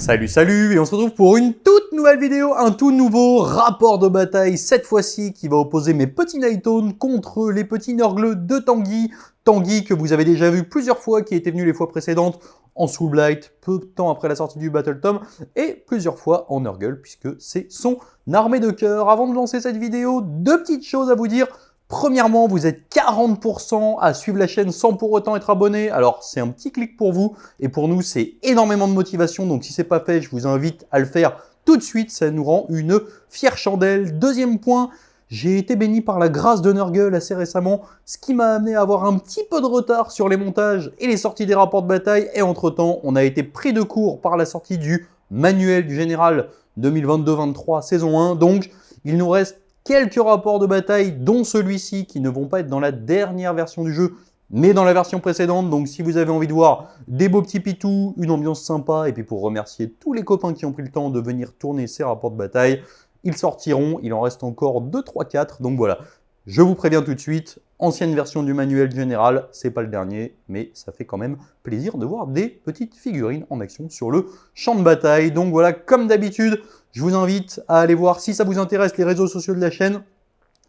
Salut, salut, et on se retrouve pour une toute nouvelle vidéo, un tout nouveau rapport de bataille, cette fois-ci qui va opposer mes petits Nightone contre les petits Nurgle de Tanguy. Tanguy que vous avez déjà vu plusieurs fois, qui était venu les fois précédentes en Soul Blight, peu de temps après la sortie du Battle Tome, et plusieurs fois en Nurgle, puisque c'est son armée de cœur. Avant de lancer cette vidéo, deux petites choses à vous dire. Premièrement, vous êtes 40% à suivre la chaîne sans pour autant être abonné. Alors, c'est un petit clic pour vous. Et pour nous, c'est énormément de motivation. Donc, si ce n'est pas fait, je vous invite à le faire tout de suite. Ça nous rend une fière chandelle. Deuxième point, j'ai été béni par la grâce de Nurgle assez récemment, ce qui m'a amené à avoir un petit peu de retard sur les montages et les sorties des rapports de bataille. Et entre-temps, on a été pris de court par la sortie du manuel du général 2022-23 saison 1. Donc, il nous reste quelques rapports de bataille, dont celui-ci, qui ne vont pas être dans la dernière version du jeu, mais dans la version précédente. Donc si vous avez envie de voir des beaux petits pitous, une ambiance sympa, et puis pour remercier tous les copains qui ont pris le temps de venir tourner ces rapports de bataille, ils sortiront, il en reste encore 2, 3, 4. Donc voilà, je vous préviens tout de suite, ancienne version du manuel général, c'est pas le dernier, mais ça fait quand même plaisir de voir des petites figurines en action sur le champ de bataille. Donc voilà, comme d'habitude, je vous invite à aller voir, si ça vous intéresse, les réseaux sociaux de la chaîne,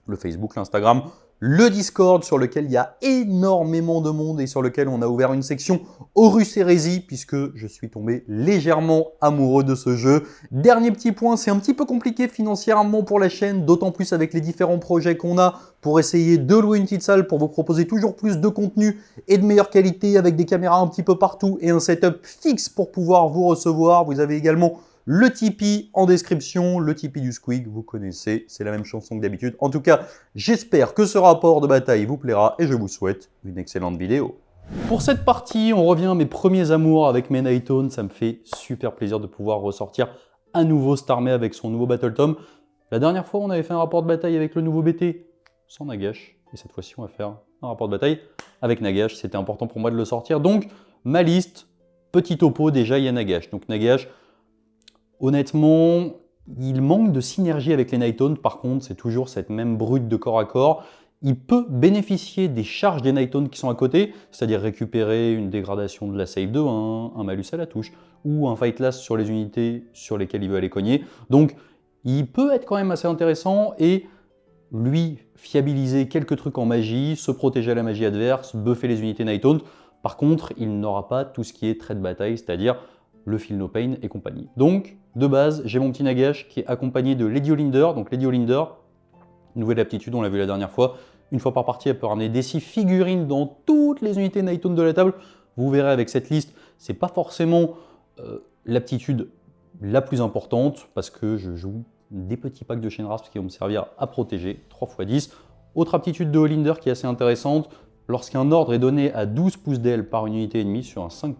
le Facebook, l'Instagram, le Discord sur lequel il y a énormément de monde et sur lequel on a ouvert une section Horus Hérésie puisque je suis tombé légèrement amoureux de ce jeu. Dernier petit point, c'est un petit peu compliqué financièrement pour la chaîne, d'autant plus avec les différents projets qu'on a pour essayer de louer une petite salle pour vous proposer toujours plus de contenu et de meilleure qualité avec des caméras un petit peu partout et un setup fixe pour pouvoir vous recevoir. Vous avez également le Tipeee en description, le Tipeee du Squig, vous connaissez, c'est la même chanson que d'habitude. En tout cas, j'espère que ce rapport de bataille vous plaira et je vous souhaite une excellente vidéo. Pour cette partie, on revient à mes premiers amours avec mes Nightone. Ça me fait super plaisir de pouvoir ressortir à nouveau cette armée avec son nouveau Battle Tome. La dernière fois, on avait fait un rapport de bataille avec le nouveau BT sans Nagash. Et cette fois-ci, on va faire un rapport de bataille avec Nagash. C'était important pour moi de le sortir. Donc, ma liste, petit topo, déjà, il y a Nagash. Donc, Nagash, honnêtement, il manque de synergie avec les Nightone. Par contre, c'est toujours cette même brute de corps à corps. Il peut bénéficier des charges des Nightone qui sont à côté, c'est-à-dire récupérer une dégradation de la save de 1, un malus à la touche, ou un fight last sur les unités sur lesquelles il veut aller cogner. Donc, il peut être quand même assez intéressant et lui fiabiliser quelques trucs en magie, se protéger à la magie adverse, buffer les unités Nightone. Par contre, il n'aura pas tout ce qui est trait de bataille, c'est-à-dire le Feel No Pain et compagnie. Donc, de base, j'ai mon petit Nagash qui est accompagné de Lady Olinder. Donc, Lady Olinder, nouvelle aptitude, on l'a vu la dernière fois. Une fois par partie, elle peut ramener des 6 figurines dans toutes les unités Nightone de la table. Vous verrez avec cette liste, c'est pas forcément l'aptitude la plus importante parce que je joue des petits packs de chaîne rasp qui vont me servir à protéger 3×10. Autre aptitude de Olinder qui est assez intéressante, lorsqu'un ordre est donné à 12 pouces d'aile par une unité ennemie sur un 5+,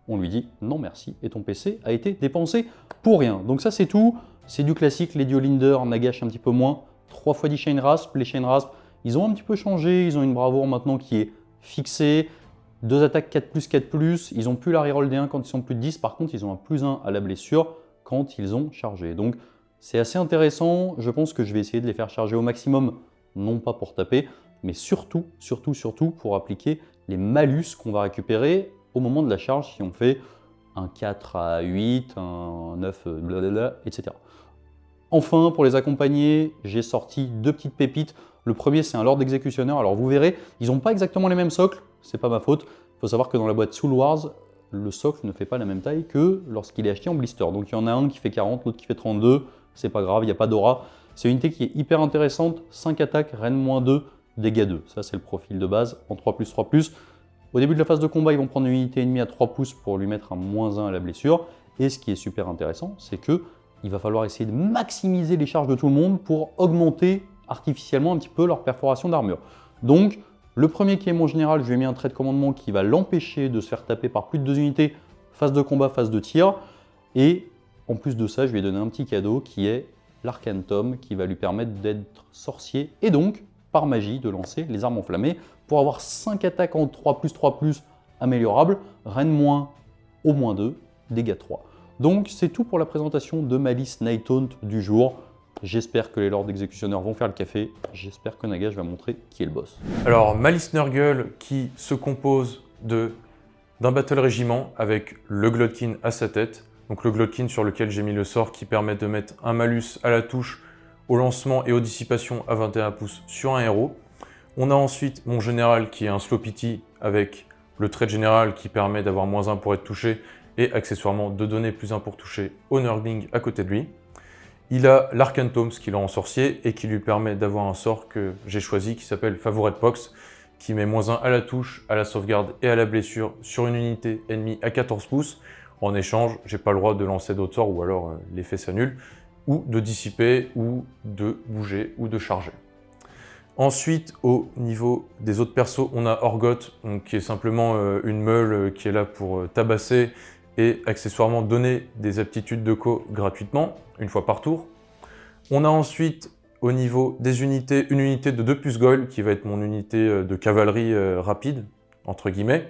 on lui dit non merci et ton PC a été dépensé pour rien. Donc ça c'est tout, c'est du classique, Lady Olinder, Nagash un petit peu moins, 3×10 Chain Rasp, les Chain Rasp ils ont un petit peu changé, ils ont une bravoure maintenant qui est fixée, 2 attaques 4+, 4+, ils ont plus la reroll des 1 quand ils sont plus de 10, par contre ils ont un +1 à la blessure quand ils ont chargé. Donc c'est assez intéressant, je pense que je vais essayer de les faire charger au maximum, non pas pour taper, mais surtout pour appliquer les malus qu'on va récupérer au moment de la charge si on fait un 4 à 8, un 9, blablabla, etc. Enfin, pour les accompagner, j'ai sorti 2 petites pépites. Le premier, c'est un Lord Exécutionneur. Alors vous verrez, ils n'ont pas exactement les mêmes socles, c'est pas ma faute. Il faut savoir que dans la boîte Soul Wars, le socle ne fait pas la même taille que lorsqu'il est acheté en blister. Donc il y en a un qui fait 40, l'autre qui fait 32, c'est pas grave, il n'y a pas d'aura. C'est une unité qui est hyper intéressante, 5 attaques, Reine -2, dégâts 2. Ça c'est le profil de base en 3+, 3+. Au début de la phase de combat, ils vont prendre une unité ennemie à 3 pouces pour lui mettre un -1 à la blessure. Et ce qui est super intéressant, c'est que il va falloir essayer de maximiser les charges de tout le monde pour augmenter artificiellement un petit peu leur perforation d'armure. Donc, le premier qui est mon général, je lui ai mis un trait de commandement qui va l'empêcher de se faire taper par plus de 2 unités, phase de combat, phase de tir. Et en plus de ça, je lui ai donné un petit cadeau qui est l'Arcane Tome qui va lui permettre d'être sorcier et donc, par magie, de lancer les armes enflammées pour avoir 5 attaques en 3+, 3+, améliorables, Reine -, au -2, dégâts 3. Donc c'est tout pour la présentation de ma liste Nightone du jour. J'espère que les Lords Exécutionneurs vont faire le café. J'espère que Nagash va montrer qui est le boss. Alors, ma liste Nurgle qui se compose d'un Battle Régiment avec le Glotkin à sa tête, Donc le Glotkin sur lequel j'ai mis le sort qui permet de mettre un malus à la touche, au lancement et aux dissipations à 21 pouces sur un héros. On a ensuite mon général qui est un Slow Pity avec le trait de général qui permet d'avoir -1 pour être touché et accessoirement de donner +1 pour toucher au Nurgling à côté de lui. Il a l'Arcane Tome, ce qu'il a en sorcier, et qui lui permet d'avoir un sort que j'ai choisi qui s'appelle Favorite Pox, qui met -1 à la touche, à la sauvegarde et à la blessure sur une unité ennemie à 14 pouces. En échange, j'ai pas le droit de lancer d'autres sorts ou alors l'effet s'annule, ou de dissiper, ou de bouger, ou de charger. Ensuite, au niveau des autres persos, on a Orgoth, donc, qui est simplement une meule qui est là pour tabasser et accessoirement donner des aptitudes de co gratuitement, une fois par tour. On a ensuite, au niveau des unités, une unité de 2 + Goyle, qui va être mon unité de cavalerie rapide, entre guillemets.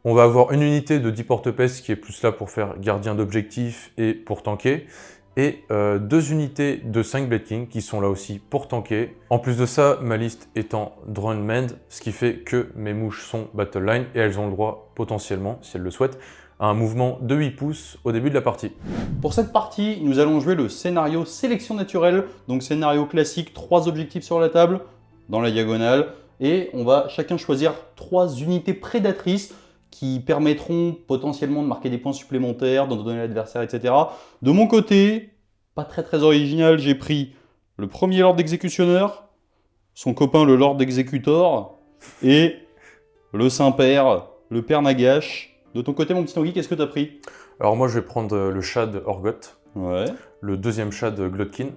On va avoir une unité de 10 porte-peste qui est plus là pour faire gardien d'objectif et pour tanker. Et 2 unités de 5 Blade King qui sont là aussi pour tanker. En plus de ça, ma liste étant Drone Mend, ce qui fait que mes mouches sont Battle Line et elles ont le droit, potentiellement, si elles le souhaitent, à un mouvement de 8 pouces au début de la partie. Pour cette partie, nous allons jouer le scénario sélection naturelle, donc scénario classique, 3 objectifs sur la table, dans la diagonale, et on va chacun choisir 3 unités prédatrices qui permettront potentiellement de marquer des points supplémentaires, d'en donner à l'adversaire, etc. De mon côté, pas très original, j'ai pris le premier Lord d'Exécutionneur, son copain le Lord d'Exécutor, et le Saint-Père, le Père Nagash. De ton côté, mon petit Tanguy, qu'est-ce que tu as pris? Alors moi, je vais prendre le Shad Orgoth, Ouais. le deuxième Shad Glotkin,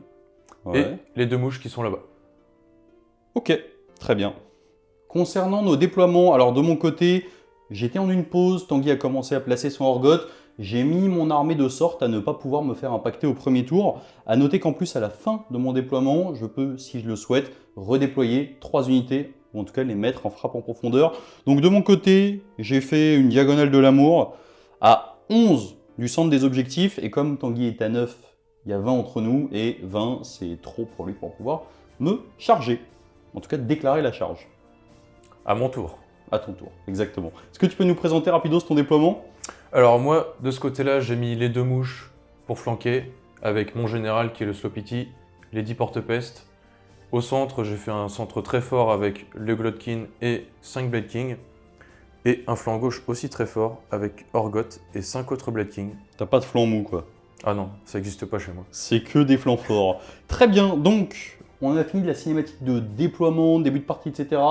Ouais. et les 2 mouches qui sont là-bas. Ok, très bien. Concernant nos déploiements, alors de mon côté, j'étais en une pause, Tanguy a commencé à placer son Orgoth, j'ai mis mon armée de sorte à ne pas pouvoir me faire impacter au premier tour. À noter qu'en plus, à la fin de mon déploiement, je peux, si je le souhaite, redéployer 3 unités, ou en tout cas les mettre en frappe en profondeur. Donc de mon côté, j'ai fait une diagonale de l'amour à 11 du centre des objectifs, et comme Tanguy est à 9, il y a 20 entre nous, et 20 c'est trop pour lui pour pouvoir me charger. En tout cas, déclarer la charge. À mon tour. À ton tour, exactement. Est-ce que tu peux nous présenter rapidos ton déploiement? Alors moi, de ce côté-là, j'ai mis les 2 mouches pour flanquer, avec mon général qui est le Slow Pity, les 10 porte-peste. Au centre, j'ai fait un centre très fort avec le Glotkin et 5 Blade King. Et un flanc gauche aussi très fort avec Orgoth et 5 autres Blade King. T'as pas de flanc mou, quoi. Ah non, ça n'existe pas chez moi. C'est que des flancs forts. Très bien, donc, on a fini la cinématique de déploiement, début de partie, etc.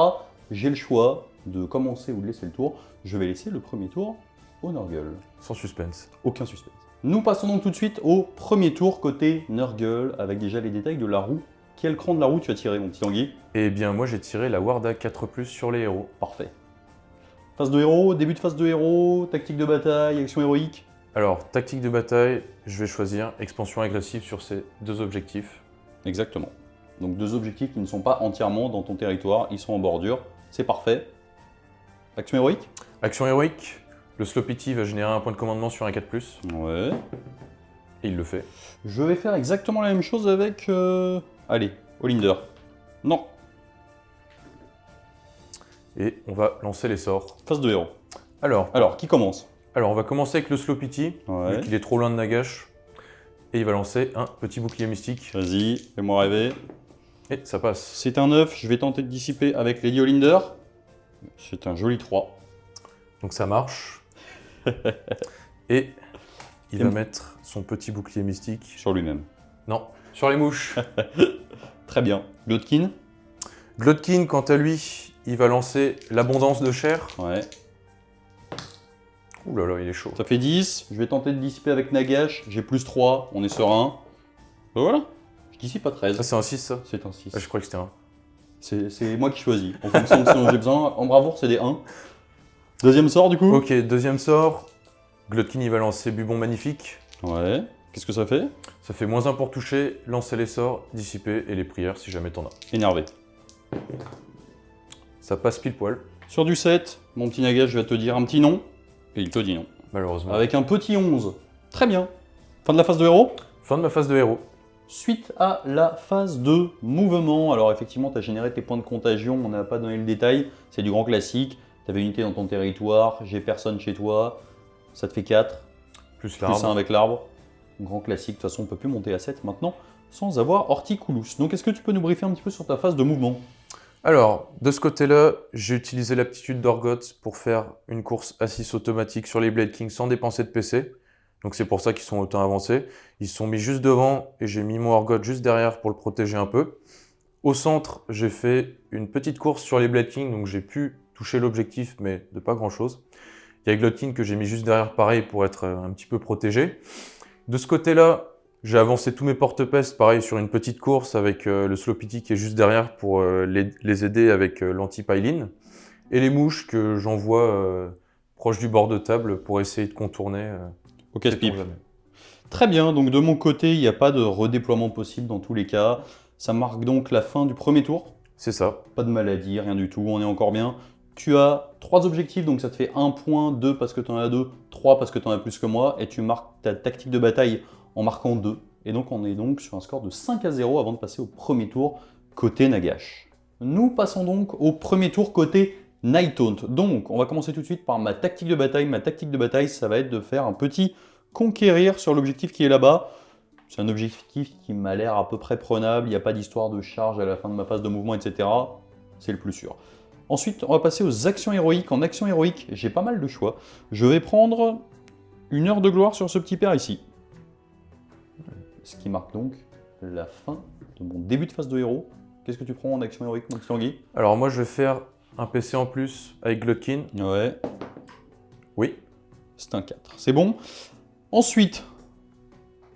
J'ai le choix de commencer ou de laisser le tour. Je vais laisser le premier tour au Nurgle. Sans suspense. Aucun suspense. Nous passons donc tout de suite au premier tour côté Nurgle, avec déjà les détails de la roue. Quel cran de la roue tu as tiré, mon petit Tanguy? Eh bien, moi j'ai tiré la Warda 4+ sur les héros. Parfait. Phase de héros, début de phase de héros, tactique de bataille, action héroïque. Alors, tactique de bataille, je vais choisir expansion agressive sur ces 2 objectifs. Exactement. Donc 2 objectifs qui ne sont pas entièrement dans ton territoire, ils sont en bordure. C'est parfait. Action héroïque? Action héroïque, le Slow Pity va générer un point de commandement sur un 4+, Ouais. et il le fait. Je vais faire exactement la même chose avec... Allez, Olinder. Non. Et on va lancer les sorts. Phase de héros. Alors, Qui commence? on va commencer avec le Slow Pity, Ouais. vu qu'il est trop loin de Nagash. Et il va lancer un petit bouclier mystique. Vas-y, fais-moi rêver. Et ça passe. C'est un 9, je vais tenter de dissiper avec Lady Olinder. C'est un joli 3. Donc ça marche. Et il va mettre son petit bouclier mystique. Sur lui-même. Non, sur les mouches. Très bien. Glotkin? Glotkin, quant à lui, il va lancer l'abondance de chair. Ouais. Ouh là là, il est chaud. Ça fait 10. Je vais tenter de dissiper avec Nagash. J'ai plus 3, on est serein. Ben voilà. Je dissipe à 13. Ça, c'est un 6, ça? C'est un 6. Ah, je crois que c'était un. C'est moi qui choisis. En fonction de ce dont j'ai besoin. En bravoure, c'est des 1. Deuxième sort, du coup? Ok, deuxième sort. Glotkin, il va lancer Bubon Magnifique. Ouais. Qu'est-ce que ça fait? Ça fait -1 pour toucher, lancer les sorts, dissiper et les prières si jamais t'en as. Énervé. Ça passe pile poil, Sur du 7, mon petit Nagash, je vais te dire un petit nom. Et il te dit non. malheureusement. Avec un petit 11. Très bien. Fin de la phase de héros. Fin de ma phase de héros. Suite à la phase de mouvement. Alors effectivement, tu as généré tes points de contagion, on n'a pas donné le détail. C'est du grand classique. Tu avais une unité dans ton territoire, j'ai personne chez toi. Ça te fait 4. Plus Plus 1 l'arbre. avec l'arbre. Grand classique, de toute façon on peut plus monter à 7 maintenant sans avoir Horticulus. Donc est-ce que tu peux nous briefer un petit peu sur ta phase de mouvement? Alors, de ce côté-là, j'ai utilisé l'aptitude d'Orgot pour faire une course à 6 automatique sur les Blade King sans dépenser de PC. Donc c'est pour ça qu'ils sont autant avancés. Ils se sont mis juste devant et j'ai mis mon Orgot juste derrière pour le protéger un peu. Au centre, j'ai fait une petite course sur les Blade King, donc j'ai pu toucher l'objectif, mais de pas grand-chose. Il y a Glotkin que j'ai mis juste derrière, pareil, pour être un petit peu protégé. De ce côté-là, j'ai avancé tous mes porte-pestes, pareil, sur une petite course avec le Slowpity qui est juste derrière pour les aider avec l'anti-piline. Et les mouches que j'envoie proche du bord de table pour essayer de contourner. Au casse-pipe. sait-on jamais. Très bien, donc de mon côté, il n'y a pas de redéploiement possible dans tous les cas. Ça marque donc la fin du premier tour. C'est ça. Pas de maladie, rien du tout, on est encore bien. Tu as 3 objectifs, donc ça te fait 1 point, 2 parce que tu en as 2, 3 parce que tu en as plus que moi, et tu marques ta tactique de bataille en marquant 2. Et donc on est donc sur un score de 5-0 avant de passer au premier tour côté Nagash. Nous passons donc au premier tour côté Nighthaunt. Donc on va commencer tout de suite par ma tactique de bataille. Ma tactique de bataille, ça va être de faire un petit conquérir sur l'objectif qui est là-bas. C'est un objectif qui m'a l'air à peu près prenable, il n'y a pas d'histoire de charge à la fin de ma phase de mouvement, etc. C'est le plus sûr. Ensuite, on va passer aux actions héroïques. En action héroïque, j'ai pas mal de choix. Je vais prendre une heure de gloire sur ce petit père ici. Ce qui marque donc la fin de mon début de phase de héros. Qu'est-ce que tu prends en action héroïque, mon petit Tanguy? Alors moi, je vais faire un PC en plus avec Glotkin. Ouais, Oui. c'est un 4. C'est bon. Ensuite,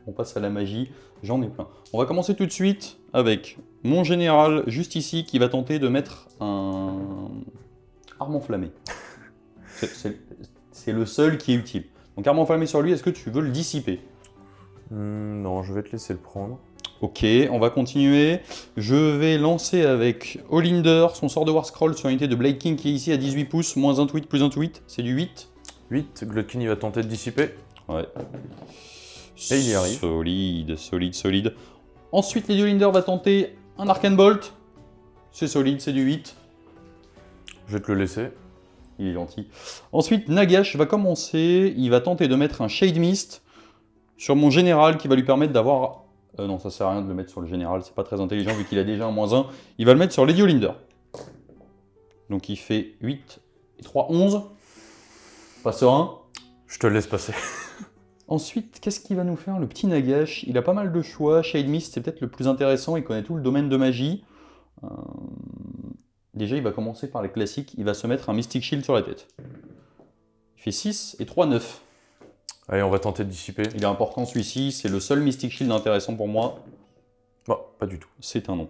on passe à la magie. J'en ai plein. On va commencer tout de suite avec mon général juste ici qui va tenter de mettre un arme enflammée. C'est le seul qui est utile. Donc arme enflammée sur lui, est-ce que tu veux le dissiper? Non, je vais te laisser le prendre. Ok, on va continuer. Je vais lancer avec Olinder son sort de War Scroll sur l'unité de Blade King qui est ici à 18 pouces, moins un tweet plus un tweet, c'est du 8. 8, Glotkin il va tenter de dissiper. Ouais. Et il y arrive. Solide, solide, solide. Ensuite, Lady Olinder va tenter un Arcane Bolt. C'est solide, c'est du 8. Je vais te le laisser. Il est gentil. Ensuite, Nagash va commencer. Il va tenter de mettre un Shade Mist sur mon général qui va lui permettre d'avoir... non, ça sert à rien de le mettre sur le général, c'est pas très intelligent vu qu'il a déjà un -1. Il va le mettre sur Lady Olinder. Donc il fait 8 et 3, 11. Pas serein. Je te le laisse passer. Ensuite, qu'est-ce qu'il va nous faire, le petit Nagash? Il a pas mal de choix. Shade Mist, c'est peut-être le plus intéressant. Il connaît tout le domaine de magie. Déjà, il va commencer par les classiques. Il va se mettre un Mystic Shield sur la tête. Il fait 6 et 3, 9. Allez, on va tenter de dissiper. Il est important celui-ci. C'est le seul Mystic Shield intéressant pour moi. Bon, pas du tout. C'est un nom.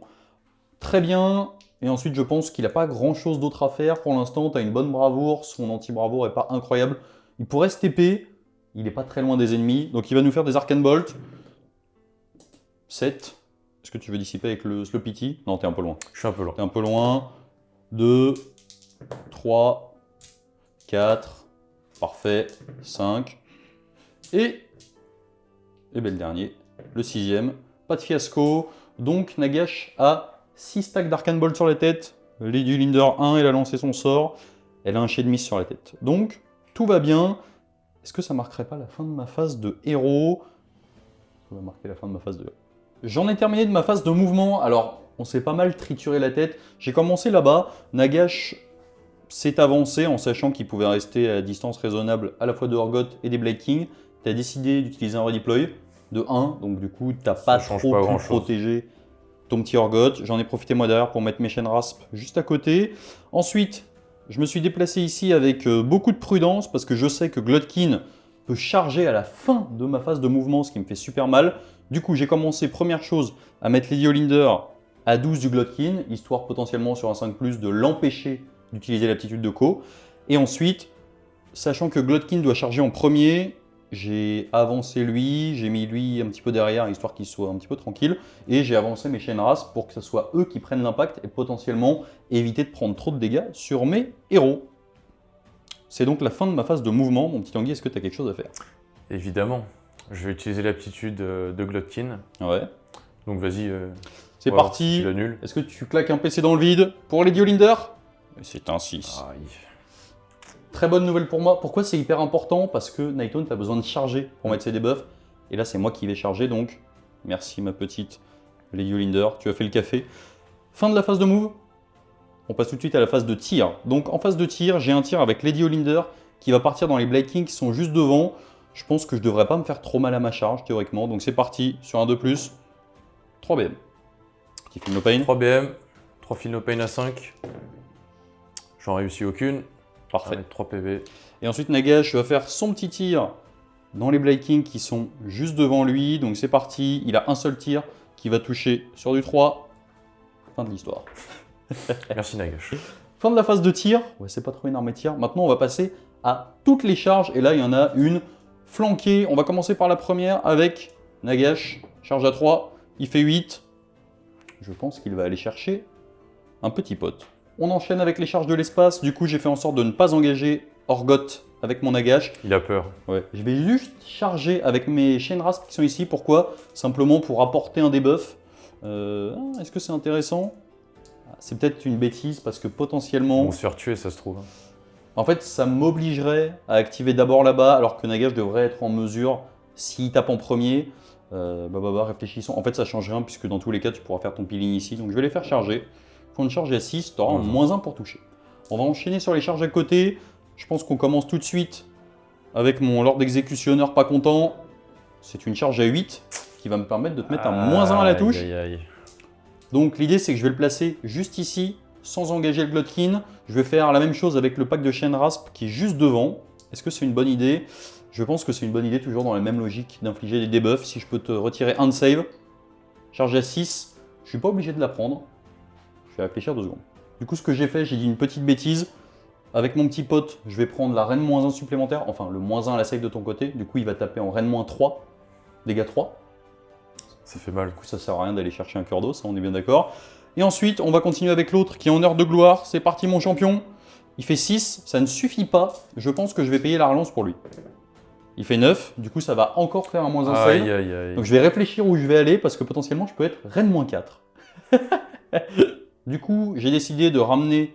Très bien. Et ensuite, je pense qu'il n'a pas grand-chose d'autre à faire. Pour l'instant, tu as une bonne bravoure. Son anti-bravoure n'est pas incroyable. Il pourrait se TP. Il n'est pas très loin des ennemis. Donc, il va nous faire des Arcane Bolt. 7. Est-ce que tu veux dissiper avec le Slowpity? Non, t'es un peu loin. Je suis un peu lent. T'es un peu loin. 2, 3, 4. Parfait. 5. Et ben le dernier, le 6e. Pas de fiasco. Donc, Nagash a 6 stacks d'Arcane Bolt sur la tête. Lady Linder 1, elle a lancé son sort. Elle a un Shade Mist sur la tête. Donc, tout va bien. Est-ce que ça marquerait pas la fin de ma phase de héros? Ça va marquer la fin de ma phase de héros. J'en ai terminé de ma phase de mouvement. Alors, on s'est pas mal trituré la tête. J'ai commencé là-bas. Nagash s'est avancé en sachant qu'il pouvait rester à distance raisonnable à la fois de Orgot et des Blade King. Tu as décidé d'utiliser un redeploy de 1. Donc, du coup, tu n'as pas change trop pas pu grand-chose. protéger ton petit Orgot. J'en ai profité moi derrière pour mettre mes chaînes rasp juste à côté. Ensuite, je me suis déplacé ici avec beaucoup de prudence parce que je sais que Glotkin peut charger à la fin de ma phase de mouvement, ce qui me fait super mal. Du coup, j'ai commencé, première chose, à mettre Lady Olinder à 12 du Glotkin, histoire potentiellement sur un 5+, de l'empêcher d'utiliser l'aptitude de Co. Et ensuite, sachant que Glotkin doit charger en premier, j'ai avancé lui, j'ai mis lui un petit peu derrière, histoire qu'il soit un petit peu tranquille, et j'ai avancé mes chaînes race pour que ce soit eux qui prennent l'impact et potentiellement éviter de prendre trop de dégâts sur mes héros. C'est donc la fin de ma phase de mouvement. Mon petit Tanguy, est-ce que tu as quelque chose à faire? Évidemment. Je vais utiliser l'aptitude de Glotkin. Ouais. Donc vas-y. C'est on va voir parti. si tu l'annules. Est-ce que tu claques un PC dans le vide pour Lady Olinder? C'est un 6. Aïe. Très bonne nouvelle pour moi. Pourquoi c'est hyper important? Parce que Nighthaunt a besoin de charger pour mettre ses debuffs. Et là, c'est moi qui vais charger, donc merci ma petite Lady Olinder, tu as fait le café. Fin de la phase de move. On passe tout de suite à la phase de tir. Donc en phase de tir, j'ai un tir avec Lady Olinder qui va partir dans les Blade Kings qui sont juste devant. Je pense que je devrais pas me faire trop mal à ma charge, théoriquement. Donc c'est parti, sur un 2+, 3 BM. Petit Feel No Pain. 3 BM, 3 Feel No Pain à 5. J'en réussis aucune. Parfait. 3 PV. Et ensuite Nagash va faire son petit tir dans les Blade Kings qui sont juste devant lui. Donc c'est parti, il a un seul tir qui va toucher sur du 3. Fin de l'histoire. Merci Nagash. Fin de la phase de tir. Ouais, c'est pas trop une armée de tir. Maintenant, on va passer à toutes les charges. Et là, il y en a une flanquée. On va commencer par la première avec Nagash. Charge à 3. Il fait 8. Je pense qu'il va aller chercher un petit pote. On enchaîne avec les charges de l'espace. Du coup, j'ai fait en sorte de ne pas engager Orgoth avec mon Nagash. Il a peur. Ouais. Je vais juste charger avec mes Chainrasp qui sont ici. Pourquoi? Simplement pour apporter un debuff. Est-ce que c'est intéressant? C'est peut-être une bêtise parce que potentiellement... On va se faire tuer, ça se trouve. En fait, ça m'obligerait à activer d'abord là-bas, alors que Nagash devrait être en mesure, s'il tape en premier, réfléchissons. En fait, ça change rien, puisque dans tous les cas, tu pourras faire ton peeling ici. Donc, je vais les faire charger. Ils font une charge à 6, tu auras un -1 pour toucher. On va enchaîner sur les charges à côté. Je pense qu'on commence tout de suite avec mon Lord Exécutionneur pas content. C'est une charge à 8 qui va me permettre de te mettre un -1 à la touche. Aïe, aïe, aïe. Donc l'idée c'est que je vais le placer juste ici, sans engager le Glotkin. Je vais faire la même chose avec le pack de Chainrasp qui est juste devant. Est-ce que c'est une bonne idée? Je pense que c'est une bonne idée, toujours dans la même logique d'infliger des debuffs. Si je peux te retirer un de save, charge à 6, je suis pas obligé de la prendre. Je vais réfléchir 2 secondes. Du coup ce que j'ai fait, j'ai dit une petite bêtise. Avec mon petit pote, je vais prendre la reine -1 supplémentaire, enfin le -1 à la save de ton côté. Du coup il va taper en reine -3, dégâts 3. Ça fait mal. Du coup, ça sert à rien d'aller chercher un cœur d'eau, ça on est bien d'accord. Et ensuite, on va continuer avec l'autre qui est en heure de gloire. C'est parti mon champion. Il fait 6, ça ne suffit pas. Je pense que je vais payer la relance pour lui. Il fait 9, du coup ça va encore faire un -1 save. Aïe, aïe, aïe. Donc je vais réfléchir où je vais aller parce que potentiellement je peux être reine -4. Du coup, j'ai décidé de ramener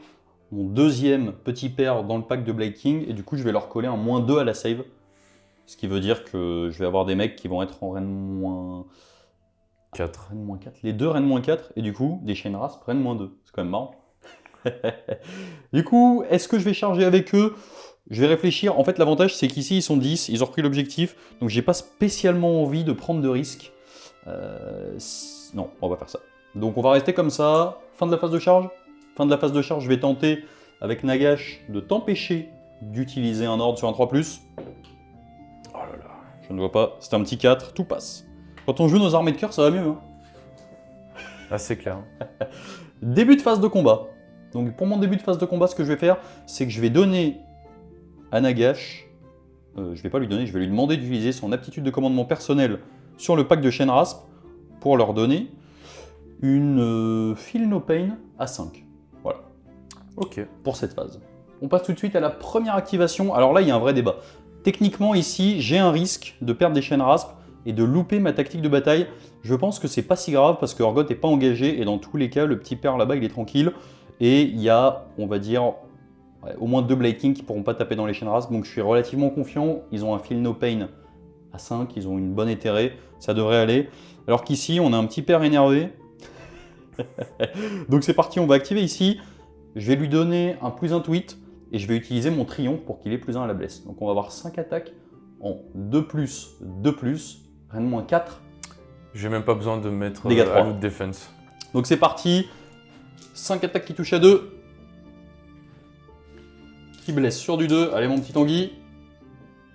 mon deuxième petit père dans le pack de Blade King et du coup je vais leur coller un -2 à la save. Ce qui veut dire que je vais avoir des mecs qui vont être en reine 4. Reine -4. Les deux reine -4 et du coup des Chainrasp reine -2. C'est quand même marrant. Du coup, est-ce que je vais charger avec eux? Je vais réfléchir. En fait, l'avantage c'est qu'ici ils sont 10, ils ont repris l'objectif. Donc j'ai pas spécialement envie de prendre de risques. Non, on va faire ça. Donc on va rester comme ça. Fin de la phase de charge. Fin de la phase de charge, je vais tenter avec Nagash de t'empêcher d'utiliser un ordre sur un 3+. Oh là là, je ne vois pas. C'est un petit 4, tout passe. Quand on joue nos armées de cœur, ça va mieux. Hein. Ah, c'est clair. Début de phase de combat. Donc pour mon début de phase de combat, ce que je vais faire, c'est que je vais donner à Nagash, je vais pas lui donner, je vais lui demander d'utiliser son aptitude de commandement personnel sur le pack de Chainrasp pour leur donner une Feel No Pain à 5. Voilà. Ok. Pour cette phase. On passe tout de suite à la première activation. Alors là, il y a un vrai débat. Techniquement, ici, j'ai un risque de perdre des Chainrasp et de louper ma tactique de bataille. Je pense que c'est pas si grave parce que Orgoth n'est pas engagé et dans tous les cas, le petit père là-bas, il est tranquille. Et il y a, on va dire, au moins 2 Blade Kings qui pourront pas taper dans les Chainrasp. Donc je suis relativement confiant. Ils ont un Feel No Pain à 5, ils ont une bonne éthérée. Ça devrait aller. Alors qu'ici, on a un petit père énervé. Donc c'est parti, on va activer ici. Je vais lui donner un +1 tweet et je vais utiliser mon triomphe pour qu'il ait +1 à la blesse. Donc on va avoir 5 attaques en 2+, 2+, reine -4. J'ai même pas besoin de mettre Dégâts 3. à l'autre défense. Donc c'est parti. 5 attaques qui touchent à 2. Qui blesse sur du 2. Allez mon petit Tanguy.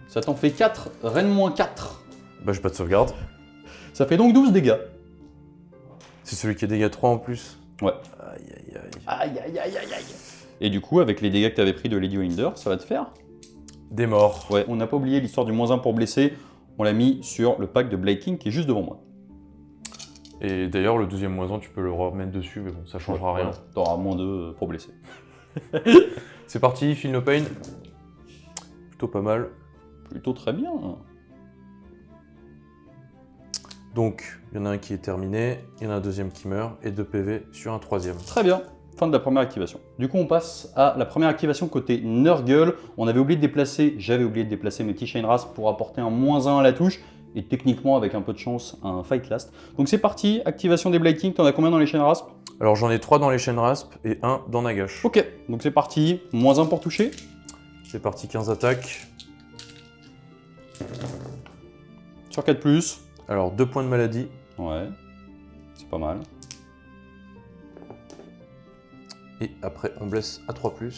Ça t'en fait 4, reine -4. Bah, j'ai pas de sauvegarde. Ça fait donc 12 dégâts. C'est celui qui est dégâts 3 en plus. Ouais. Aïe, aïe, aïe. Aïe aïe aïe aïe aïe. Et du coup, avec les dégâts que tu avais pris de Lady Olinder, ça va te faire. Des morts. Ouais, on n'a pas oublié l'histoire du -1 pour blesser. On l'a mis sur le pack de Blade King qui est juste devant moi. Et d'ailleurs, le deuxième -1, tu peux le remettre dessus, mais bon, ça changera rien. Voilà. T'auras -2 pour blesser. C'est parti, Feel No Pain. Plutôt pas mal. Plutôt très bien. Donc, il y en a un qui est terminé, il y en a un deuxième qui meurt, et 2 PV sur un troisième. Très bien. Fin de la première activation. Du coup, on passe à la première activation côté Nurgle. On avait oublié de déplacer, j'avais oublié de déplacer mes petits Chain Rasp pour apporter un -1 à la touche. Et techniquement, avec un peu de chance, un Fight Last. Donc c'est parti, activation des Blade King. T'en as combien dans les Chain Rasp? Alors j'en ai 3 dans les chaînes rasp et 1 dans Nagash. Ok, donc c'est parti. -1 pour toucher. C'est parti, 15 attaques. Sur 4+. Alors 2 points de maladie. Ouais, c'est pas mal. Et après, on blesse à 3+.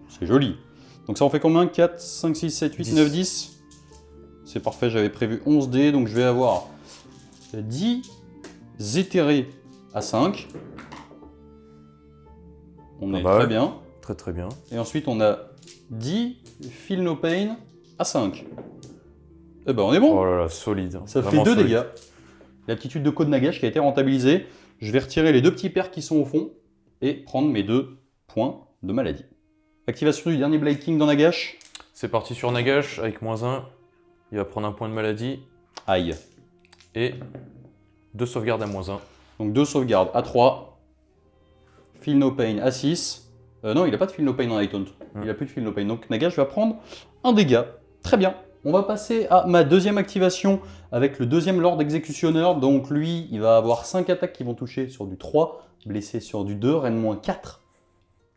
C'est joli. Donc ça en fait combien? 4, 5, 6, 7, 8, 9, 10. C'est parfait, j'avais prévu 11 dés, donc je vais avoir 10 éthérés à 5. On est très bien. Très très bien. Et ensuite on a 10 Feel No Pain à 5. Eh ben on est bon. Oh là là, solide. Ça fait Vraiment 2 solide. dégâts. L'aptitude de code Nagash qui a été rentabilisée. Je vais retirer les 2 petits pairs qui sont au fond et prendre mes 2 points de maladie. Activation du dernier Blade King dans Nagash. C'est parti sur Nagash avec -1. Il va prendre un point de maladie Aïe. et 2 sauvegardes à -1. Donc 2 sauvegardes à 3. Feel No Pain à 6. Non, il n'a pas de Feel No Pain en High Taunt. Il n'a plus de Feel No Pain. Donc Nagash va prendre un dégât. Très bien. On va passer à ma deuxième activation avec le deuxième Lord Exécutionneur. Donc lui, il va avoir 5 attaques qui vont toucher sur du 3, blessé sur du 2, Reine -4,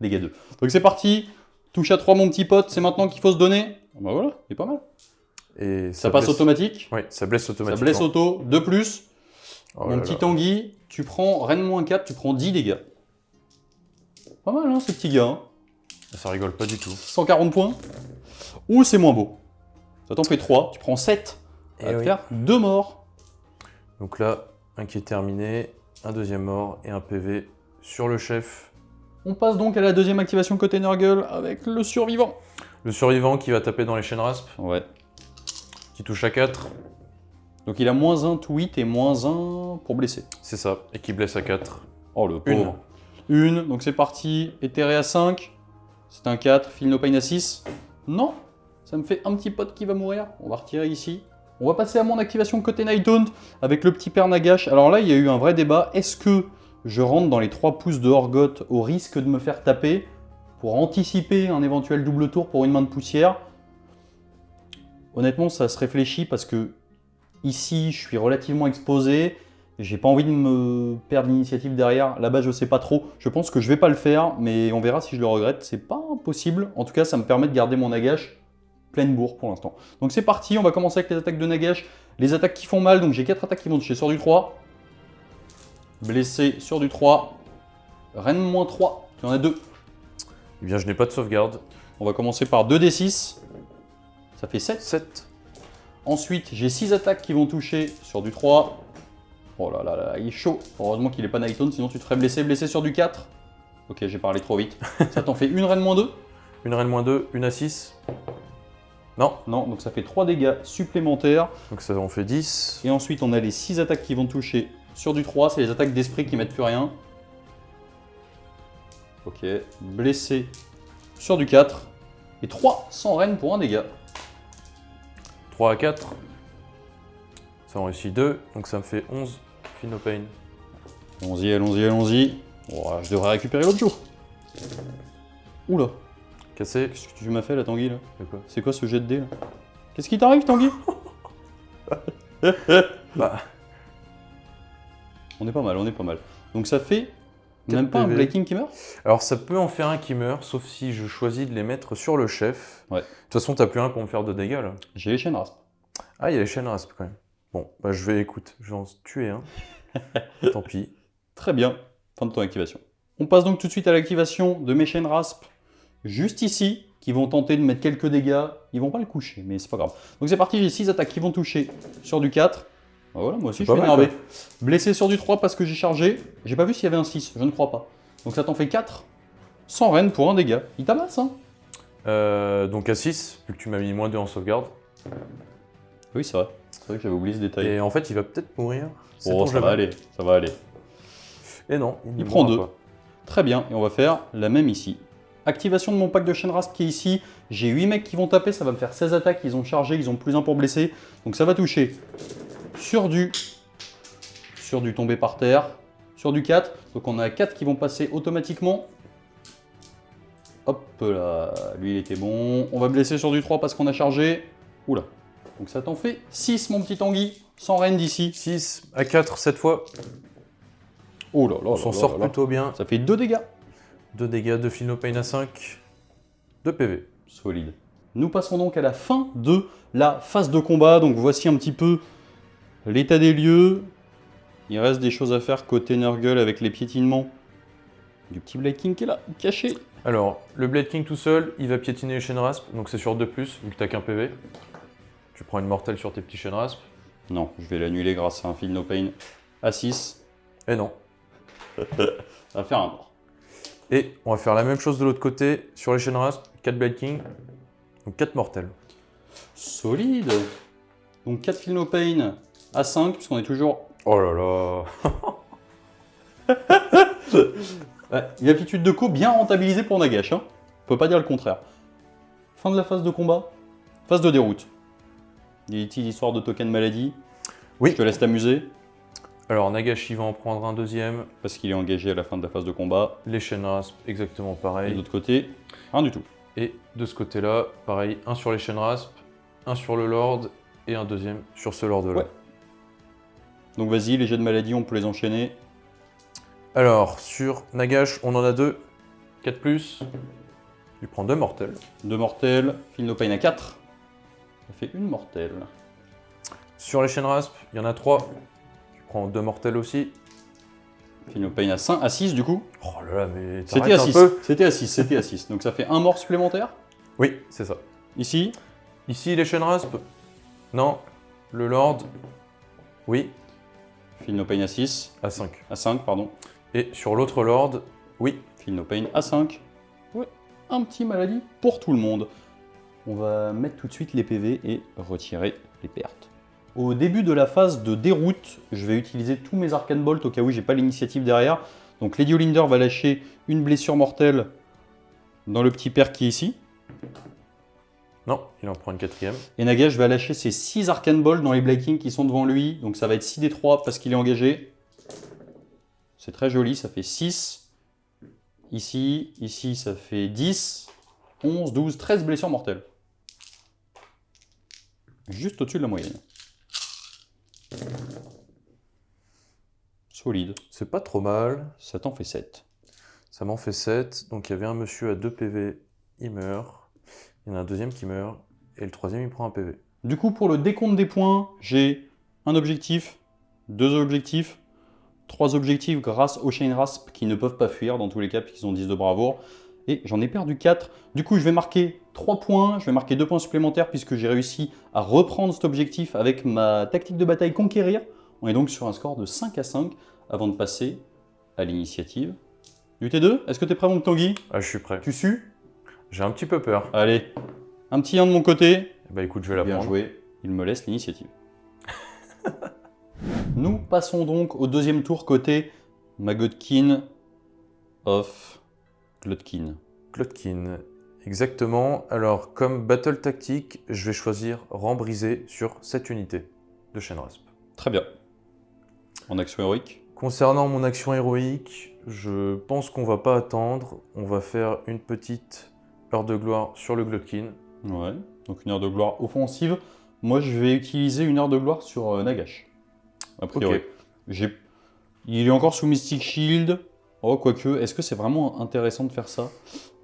dégâts 2. Donc c'est parti. Touche à 3 mon petit pote, c'est maintenant qu'il faut se donner. Bah voilà, il est pas mal. Et Ça passe blesse... automatique. Oui, ça blesse Ça automatiquement. blesse auto, 2+. Oh Mon là petit là. Tanguy, tu prends Reine -4, tu prends 10 dégâts. Pas mal hein, ce petit gars. Hein. Ça rigole pas du tout. 140 points. Ouh, c'est moins beau. Ça t'en fait 3, tu prends 7. Ça va te faire 2 morts. Donc là, un qui est terminé, un deuxième mort et un PV sur le chef. On passe donc à la deuxième activation côté Nurgle avec le survivant. Le survivant qui va taper dans les chaînes rasp, Ouais. qui touche à 4. Donc il a -1 to hit et -1 pour blesser. C'est ça, et qui blesse à 4. Oh le pauvre. Une, donc c'est parti. Éthéré à 5. C'est un 4. Feel No Pain à 6. Non, ça me fait un petit pote qui va mourir. On va retirer ici. On va passer à mon activation côté Night Taunt avec le petit père Nagash. Alors là, il y a eu un vrai débat. Est-ce que je rentre dans les 3 pouces de Orgoth au risque de me faire taper pour anticiper un éventuel double tour pour une main de poussière? Honnêtement, ça se réfléchit parce que ici, je suis relativement exposé. J'ai pas envie de me perdre l'initiative derrière. Là-bas, je sais pas trop. Je pense que je vais pas le faire, mais on verra si je le regrette. C'est pas impossible. En tout cas, ça me permet de garder mon Nagash pleine bourre pour l'instant. Donc c'est parti, on va commencer avec les attaques de Nagash. Les attaques qui font mal, donc j'ai 4 attaques qui vont toucher sur du 3. Blessé sur du 3. Reine -3, il y en a 2. Eh bien, je n'ai pas de sauvegarde. On va commencer par 2d6. Ça fait 7. 7. Ensuite, j'ai 6 attaques qui vont toucher sur du 3. Oh là là là, il est chaud. Heureusement qu'il n'est pas Night Taunt, sinon tu te ferais blesser. Blessé sur du 4. Ok, j'ai parlé trop vite. Ça t'en fait une reine -2. Une reine -2, une à 6. Non. Non, donc ça fait 3 dégâts supplémentaires. Donc ça en fait 10. Et ensuite, on a les 6 attaques qui vont toucher sur du 3. C'est les attaques d'esprit qui mettent plus rien. Ok, blessé sur du 4. Et 3 sans reine pour un dégât. 3 à 4. Ça en réussit 2. Donc ça me fait 11. Feel No Pain. Allons-y, allons-y, allons-y. Oh, je devrais récupérer l'autre jour. Oula, Cassé. qu'est-ce que tu m'as fait là, Tanguy là? C'est quoi? C'est quoi ce jet de dés là? Qu'est-ce qui t'arrive, Tanguy? Bah, On est pas mal, on est pas mal. Donc ça fait Quatre même pas un PV. Blade King qui meurt? alors ça peut en faire un qui meurt, sauf si je choisis de les mettre sur le chef. Ouais. De toute façon, t'as plus un pour me faire de dégâts là. J'ai les chaînes rasp. Ah, il y a les chaînes rasp quand même. Bon, bah je vais, écoute, je vais en tuer un. Tant pis. Très bien, fin de ton activation. On passe donc tout de suite à l'activation de mes chaînes rasp, juste ici, qui vont tenter de mettre quelques dégâts. Ils vont pas le coucher, mais c'est pas grave. Donc c'est parti, j'ai 6 attaques qui vont toucher sur du 4. Bah voilà, moi aussi je C'est suis pas mal, énervé. Blessé sur du 3 parce que j'ai chargé. J'ai pas vu s'il y avait un 6, je ne crois pas. Donc ça t'en fait 4. Sans reine pour un dégât. Il tabasse, hein? Donc à 6, vu que tu m'as mis -2 en sauvegarde. Oui, c'est vrai. C'est vrai que j'avais oublié ce détail. Et en fait, il va peut-être mourir. Oh, Sait-on ça jamais. va aller, ça va aller. Et non, ne Il prend mourra 2. pas. Très bien, et on va faire la même ici. Activation de mon pack de chaîne rasp qui est ici. J'ai 8 mecs qui vont taper, ça va me faire 16 attaques, ils ont chargé, ils ont plus 1 pour blesser. Donc ça va toucher sur du sur du tombé par terre, sur du 4. Donc on a 4 qui vont passer automatiquement. Hop là, lui il était bon. On va blesser sur du 3 parce qu'on a chargé. Oula. Donc ça t'en fait 6 mon petit Tanguy, sans reine d'ici. 6 à 4 cette fois. Oh là là, On s'en sort plutôt bien. Ça fait 2 dégâts. 2 dégâts, 2 Feel No Pain à 5. 2 PV. Solide. Nous passons donc à la fin de la phase de combat. Donc voici un petit peu l'état des lieux. Il reste des choses à faire côté Nurgle avec les piétinements du petit Blade King qui est là, caché. Alors, le Blade King tout seul, il va piétiner les chaînes rasp, donc c'est sur 2+, vu que t'as qu'un PV. Tu prends une mortelle sur tes petits chaînes rasp. Non, je vais l'annuler grâce à un Feel No Pain à 6. Et non. Ça va faire un mort. Et on va faire la même chose de l'autre côté, sur les chaînes rasp, 4 Blade King, donc 4 mortels. Solide. Donc 4 Feel No Pain à 5, puisqu'on est toujours... Oh là là. Ouais, une aptitude de co bien rentabilisée pour Nagash. Hein. On peut pas dire le contraire. Fin de la phase de combat. Phase de déroute. Des petites histoires de token maladie. Oui. Je te laisse t'amuser. Alors Nagashi va en prendre un deuxième. Parce qu'il est engagé à la fin de la phase de combat. Les chaînes rasp, exactement Et de pareil. l'autre côté, rien du tout. Et de ce côté-là, pareil, un sur les chaînes rasp, un sur le Lord et un deuxième sur ce Lord-là. Ouais. Donc vas-y, les jets de maladie, on peut les enchaîner. Alors, sur Nagash, on en a 2. 4+. Tu prends 2 mortels. 2 mortels, Feel No Pain à 4. Ça fait une mortelle. Sur les chaînes rasp, il y en a 3. Tu prends 2 mortels aussi. Feel No Pain à 5, à 6 du coup. Oh là là, mais C'était t'arrêtes à un 6. peu. C'était à 6, c'était à 6. Donc ça fait un mort supplémentaire. Oui, c'est ça. Ici, Ici, les chaînes rasp. Non. Le Lord. Oui. Feel No Pain à 6. À 5. À 5, pardon. Et sur l'autre Lord, oui. Feel No Pain à 5. Ouais, un petit maladie pour tout le monde. On va mettre tout de suite les PV et retirer les pertes. Au début de la phase de déroute, je vais utiliser tous mes Arcane Bolt au cas où j'ai pas l'initiative derrière. Donc Lady Olinder va lâcher une blessure mortelle dans le petit père qui est ici. Non, il en prend une 4ème. Et Nagash va lâcher ses 6 Arcane Bolt dans les Blade King qui sont devant lui. Donc ça va être 6 des 3 parce qu'il est engagé. C'est très joli, ça fait 6. Ici ça fait 10, 11, 12, 13 blessures mortelles. Juste au-dessus de la moyenne. Solide. C'est pas trop mal. Ça t'en fait 7. Ça m'en fait 7. Donc il y avait un monsieur à 2 PV, il meurt. Il y en a un deuxième qui meurt. Et le troisième, il prend un PV. Du coup, pour le décompte des points, j'ai un objectif, 2 objectifs, 3 objectifs grâce aux Chain Rasp qui ne peuvent pas fuir dans tous les cas puisqu'ils ont 10 de bravoure. Et j'en ai perdu 4. Du coup, je vais marquer 3 points. Je vais marquer 2 points supplémentaires puisque j'ai réussi à reprendre cet objectif avec ma tactique de bataille Conquérir. On est donc sur un score de 5 à 5 avant de passer à l'initiative du T2. Est-ce que tu es prêt, mon Tanguy? Ah, je suis prêt. Tu sues? J'ai un petit peu peur. Allez, un petit 1 de mon côté. Bah écoute, je vais la Bien prendre. joué, il me laisse l'initiative. Nous passons donc au deuxième tour côté Magodkin of Glotkin. Glotkin. Exactement. Alors, comme battle tactique, je vais choisir rang brisé sur cette unité de chaîne rasp. Très bien. En action héroïque. Concernant mon action héroïque, je pense qu'on va pas attendre. On va faire une petite heure de gloire sur le Glotkin. Ouais, donc une heure de gloire offensive. Moi, je vais utiliser une heure de gloire sur Nagash. A priori. Ok. Il est encore sous Mystic Shield. Oh, quoique, est-ce que c'est vraiment intéressant de faire ça?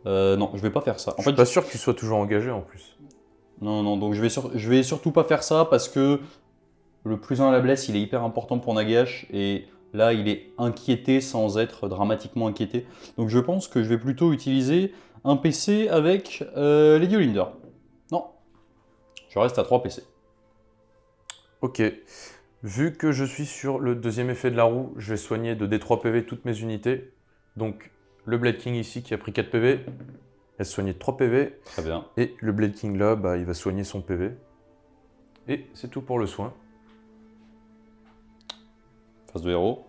Non, je vais pas faire ça. Je suis pas sûr que tu sois toujours engagé en plus. Non, donc je vais surtout pas faire ça parce que le plus 1 à la blesse, il est hyper important pour Nagash et là, il est inquiété sans être dramatiquement inquiété. Donc je pense que je vais plutôt utiliser un PC avec Lady Olinder. Non, je reste à 3 PC. Ok. Vu que je suis sur le deuxième effet de la roue, je vais soigner de D3 PV toutes mes unités. Donc le Blade King ici qui a pris 4 PV, il va soigner de 3 PV. Très bien. Et le Blade King là, bah, il va soigner son PV. Et c'est tout pour le soin. Phase de héros.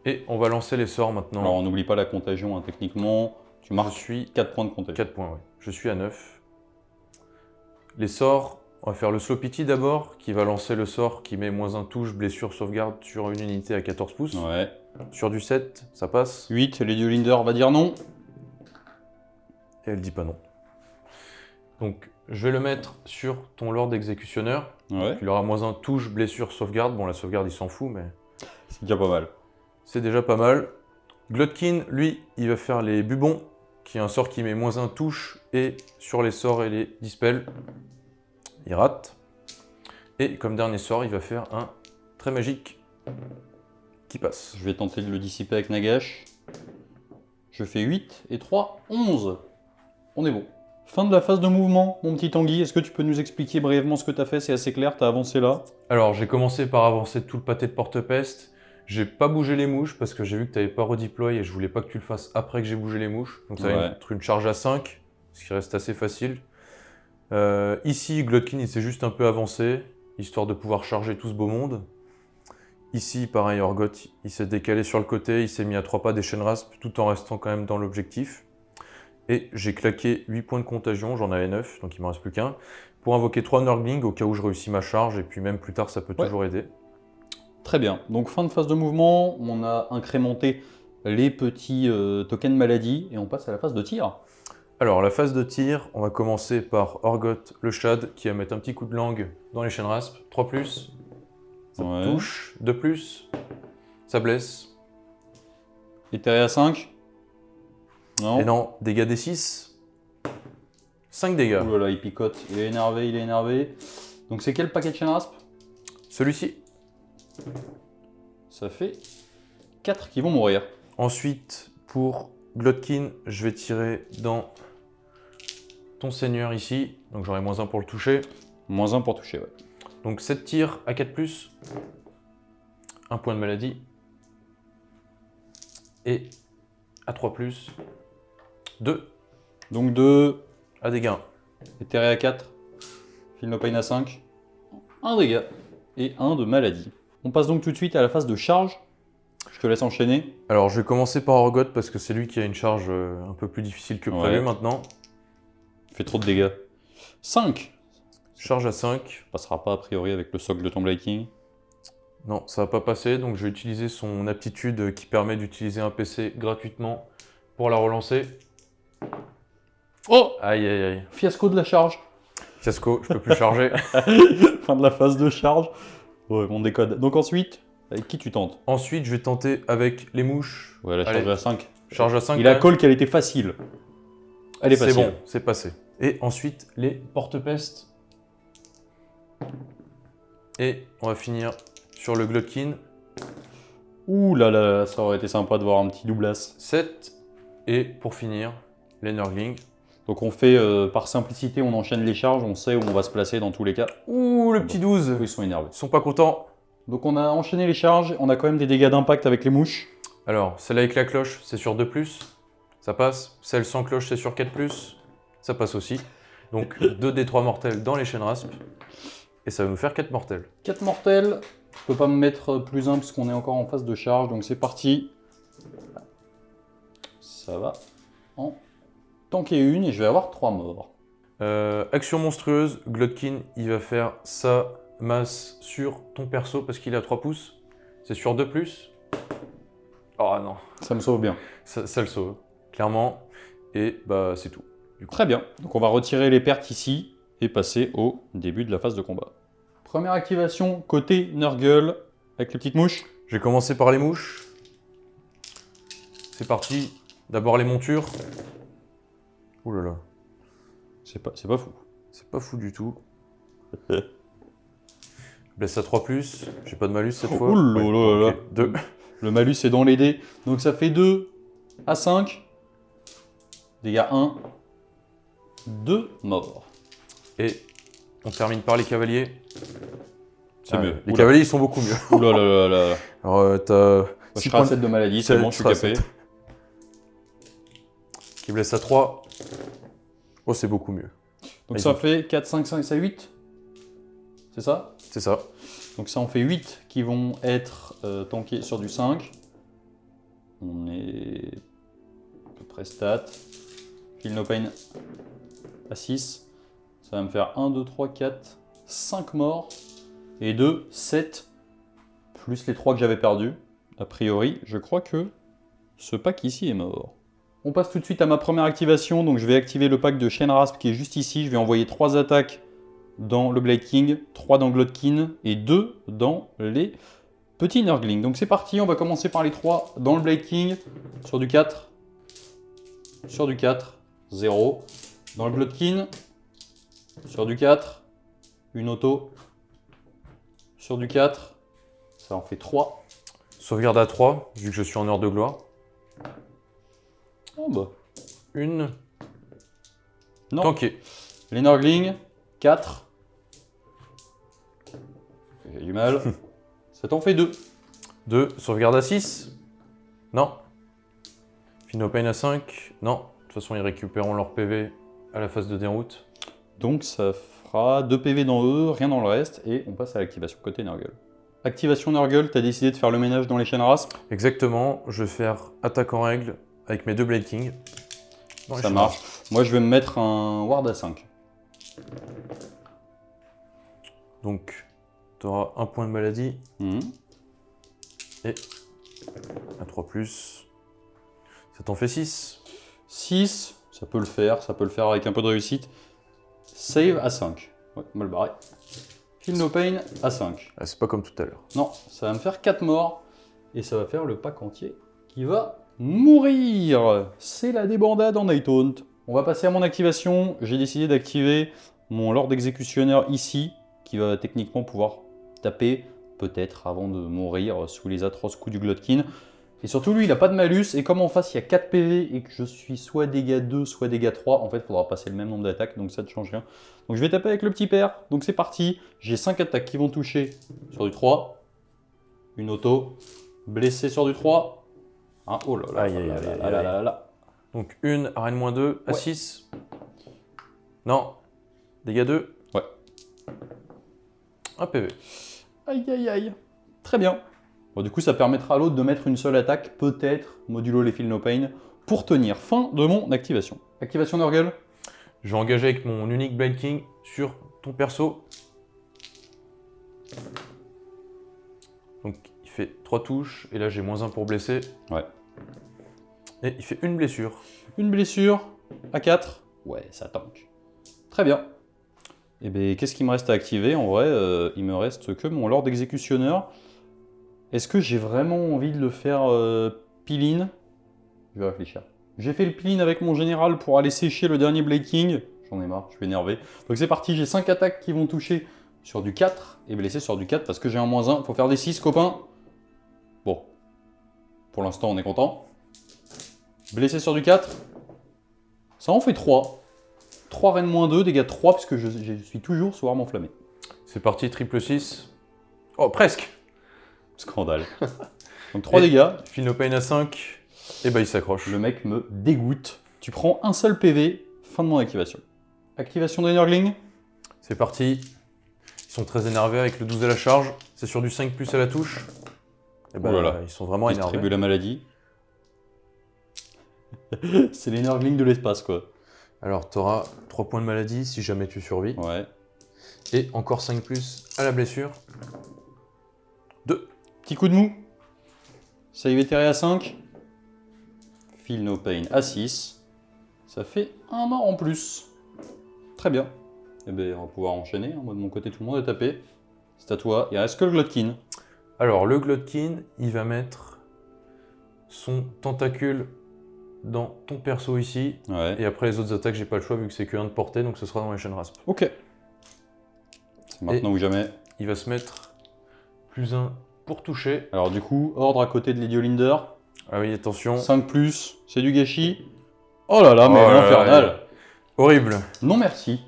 Et on va lancer les sorts maintenant. Alors on n'oublie pas la contagion, hein, techniquement. Tu je marques suis 4 points de contagion. 4 points, ouais. Je suis à 9. Les sorts, On va faire le Slow Pity d'abord, qui va lancer le sort qui met -1 touche, blessure, sauvegarde sur une unité à 14 pouces. Ouais. Sur du 7, ça passe. 8, Lady Olinder va dire non. Et elle dit pas non. Donc, je vais le mettre sur ton Lord Exécutionneur. Ouais. Il aura -1 touche, blessure, sauvegarde. Bon, la sauvegarde, il s'en fout, mais C'est déjà pas mal. c'est déjà pas mal. Glotkin, lui, il va faire les Bubons, qui est un sort qui met -1 touche, et sur les sorts et les dispels, il rate. Et comme dernier sort, il va faire un très magique qui passe. Je vais tenter de le dissiper avec Nagash. Je fais 8 et 3, 11. On est bon. Fin de la phase de mouvement, mon petit Tanguy. Est-ce que tu peux nous expliquer brièvement ce que tu as fait? C'est assez clair, tu as avancé là. Alors, j'ai commencé par avancer tout le pâté de porte-peste. J'ai pas bougé les mouches parce que j'ai vu que tu n'avais pas redeploy et je voulais pas que tu le fasses après que j'ai bougé les mouches. Donc ça va être une charge à 5, ce qui reste assez facile. Ici, Glotkin, il s'est juste un peu avancé, histoire de pouvoir charger tout ce beau monde. Ici, pareil, Orgot, il s'est décalé sur le côté, il s'est mis à 3 pas des chaînes rasp, tout en restant quand même dans l'objectif. Et j'ai claqué 8 points de contagion, j'en avais 9, donc il ne me reste plus qu'un, pour invoquer 3 Nurglings au cas où je réussis ma charge, et puis même plus tard, ça peut toujours aider. Très bien. Donc fin de phase de mouvement, on a incrémenté les petits tokens maladie, et on passe à la phase de tir. Alors, la phase de tir, on va commencer par Orgot, le Shad, qui va mettre un petit coup de langue dans les chaînes rasp, 3+, ça touche, 2+, ça blesse. Éthéré à 5. Non. Et non, dégâts des 6. 5 dégâts. Oh là là, il picote, il est énervé, il est énervé. Donc c'est quel paquet de chaîne rasp? Celui-ci. Ça fait 4 qui vont mourir. Ensuite, pour Glotkin, je vais tirer dans ton seigneur ici. Donc j'aurai -1 pour le toucher. -1 pour toucher, ouais. Donc 7 tirs à 4+. 1 point de maladie. Et à 3+. 2 Donc 2. à dégâts. Éthéré à 4. Feel no pain à 5. 1 dégât. Et 1 de maladie. On passe donc tout de suite à la phase de charge. Je te laisse enchaîner. Alors je vais commencer par Orgot parce que c'est lui qui a une charge un peu plus difficile que prévu maintenant. Il fait trop de dégâts. 5. Charge à 5. Passera pas a priori avec le socle de ton Blighting. Non, ça va pas passer, donc je vais utiliser son aptitude qui permet d'utiliser un PC gratuitement pour la relancer. Oh! Aïe aïe aïe. Fiasco de la charge. Fiasco, je peux plus charger. Fin de la phase de charge. Ouais, on décode. Donc ensuite, avec qui tu tentes? Ensuite, je vais tenter avec les mouches. Ouais, la charge Allez. à 5. Charge à 5. Il a call qu'elle était facile. Elle est C'est facile. bon, c'est passé. Et ensuite, les porte-pestes. Et on va finir sur le Glotkin. Ouh là là, ça aurait été sympa de voir un petit doublas. 7. Et pour finir, les Nurglings. Donc on fait, par simplicité, on enchaîne les charges, on sait où on va se placer dans tous les cas. Ouh, le petit 12. Ils sont énervés. Ils sont pas contents. Donc on a enchaîné les charges, on a quand même des dégâts d'impact avec les mouches. Alors, celle avec la cloche, c'est sur 2+. Ça passe. Celle sans cloche, c'est sur 4+. Ça passe aussi. Donc 2 des 3 mortels dans les chaînes rasp. Et ça va nous faire 4 mortels. 4 mortels. Je peux pas me mettre plus 1 puisqu'on est encore en phase de charge, donc c'est parti. Ça va en tanker une et je vais avoir 3 morts. Action monstrueuse, Glotkin, il va faire sa masse sur ton perso parce qu'il est à 3 pouces. C'est sur 2+. Oh non, Ça me sauve bien. ça le sauve, clairement. Et bah c'est tout. Très bien. Donc on va retirer les pertes ici et passer au début de la phase de combat. Première activation côté Nurgle avec les petites mouches. Je vais commencer par les mouches. C'est parti. D'abord les montures. Ouh là là, C'est pas fou. c'est pas fou du tout. Blesse à 3+, j'ai pas de malus cette fois. Ouh là là là. 2. Le malus est dans les dés. Donc ça fait 2 à 5. Dégâts 1. 2 morts. Et on termine par les cavaliers. C'est mieux. Les Oula. cavaliers, ils sont beaucoup mieux. Ouh là là là là. Alors, t'as Je 6 serai à points 7 de maladie, c'est bon, je suis capé. qui blesse à 3. Oh, c'est beaucoup mieux. Donc Vas-y. ça fait 4, 5, 5, ça 8. C'est ça? C'est ça. Donc ça en fait 8 qui vont être tankés sur du 5. On est à peu près stat. Feel no pain à 6. Ça va me faire 1, 2, 3, 4, 5 morts. Et 2, 7. Plus les 3 que j'avais perdus. A priori, je crois que ce pack ici est mort. On passe tout de suite à ma première activation. Donc je vais activer le pack de Shenrasp qui est juste ici. Je vais envoyer 3 attaques dans le Blade King, 3 dans Glotkin et 2 dans les petits Nurgling. Donc c'est parti, on va commencer par les 3 dans le Blade King. Sur du 4. Sur du 4. 0. Dans le Glotkin. Sur du 4. Une auto. Sur du 4. Ça en fait 3. Sauvegarde à 3, vu que je suis en heure de gloire. Oh bah. Une. Non. Tanké. Les Nurgling. 4. J'ai du mal. Ça t'en fait 2. 2. Sauvegarde à 6. Non. Philnopain à 5. Non. De toute façon, ils récupéreront leur PV à la phase de déroute. Donc ça fera 2 PV dans eux, rien dans le reste, et on passe à l'activation côté Nurgle. Activation Nurgle, t'as décidé de faire le ménage dans les Shenrasp. Exactement. Je vais faire attaque en règle avec mes 2 Blade King. Dans les Ça Shenrasp. marche. Moi je vais me mettre un ward à 5. Donc, tu auras un point de maladie et un 3+. Ça t'en fait 6. 6, ça peut le faire avec un peu de réussite. Save à 5. Ouais, mal barré. Feel no pain à 5. Ah, c'est pas comme tout à l'heure. Non, ça va me faire 4 morts. Et ça va faire le pack entier qui va mourir. C'est la débandade en Night Haunt. On va passer à mon activation. J'ai décidé d'activer mon Lord Exécutionnaire ici, qui va techniquement pouvoir taper, peut-être avant de mourir sous les atroces coups du Glotkin. Et surtout, lui, il n'a pas de malus. Et comme en face, il y a 4 PV et que je suis soit dégâts 2, soit dégâts 3, en fait, il faudra passer le même nombre d'attaques. Donc ça ne change rien. Donc je vais taper avec le petit père. Donc c'est parti. J'ai 5 attaques qui vont toucher sur du 3. Une auto. Blessé sur du 3. Hein, oh là là, Aïe, aïe, là, aïe, là, aïe, là, là, aïe. là, là. Donc, une, arène -2 à Ouais. 6. Non. Dégâts 2. Ouais. Un PV. Aïe, aïe, aïe. Très bien. Bon, du coup, ça permettra à l'autre de mettre une seule attaque, peut-être, modulo les Feel No Pain, pour tenir. Fin de mon activation. Activation Nurgle. Je vais engager avec mon unique Blade King sur ton perso. Donc, il fait 3 touches. Et là, j'ai -1 pour blesser. Ouais. Et il fait une blessure. Une blessure à 4. Ouais, ça tank. Très bien. Et bien, qu'est-ce qu'il me reste à activer? En vrai, il me reste que mon Lord Exécutionneur. Est-ce que j'ai vraiment envie de le faire peel-in? Je vais réfléchir. J'ai fait le peel-in avec mon général pour aller sécher le dernier Blade King. J'en ai marre, je suis énervé. Donc c'est parti, j'ai 5 attaques qui vont toucher sur du 4 et blesser sur du 4 parce que j'ai un -1. Faut faire des 6, copains. Bon. Pour l'instant, on est content. Blessé sur du 4. Ça en fait 3. 3 reines -2, dégâts 3 puisque je suis toujours sous arme enflammée. C'est parti, triple 6. Oh, presque. Scandale. Donc 3 Et- dégâts. Philnopain à 5. Et bah, il s'accroche. Le mec me dégoûte. Tu prends un seul PV, fin de mon activation. Activation des Nurgling. C'est parti. Ils sont très énervés avec le 12 à la charge. C'est sur du 5+ à la touche. Et bah, Oh là là. ils sont vraiment énervés. Distribue la maladie. C'est les Nurgling de l'espace, quoi. Alors, tu auras 3 points de maladie si jamais tu survis. Ouais. Et encore 5+ à la blessure. 2. Petit coup de mou. Save éthéré à 5. Feel no pain à 6. Ça fait un mort en plus. Très bien. Eh bien, on va pouvoir enchaîner. Moi, de mon côté, tout le monde est tapé. C'est à toi. Il reste que le Glotkin. Alors, le Glotkin, il va mettre son tentacule dans ton perso ici. Ouais. Et après les autres attaques, j'ai pas le choix vu que c'est que 1 de portée, donc ce sera dans les Shenrasp. Ok. C'est maintenant ou jamais. Il va se mettre +1 pour toucher. Alors du coup, ordre à côté de l'Idiolinder. Ah oui, attention. 5+, c'est du gâchis. Oh là là, mais Oh là là, infernal. Horrible. Non merci.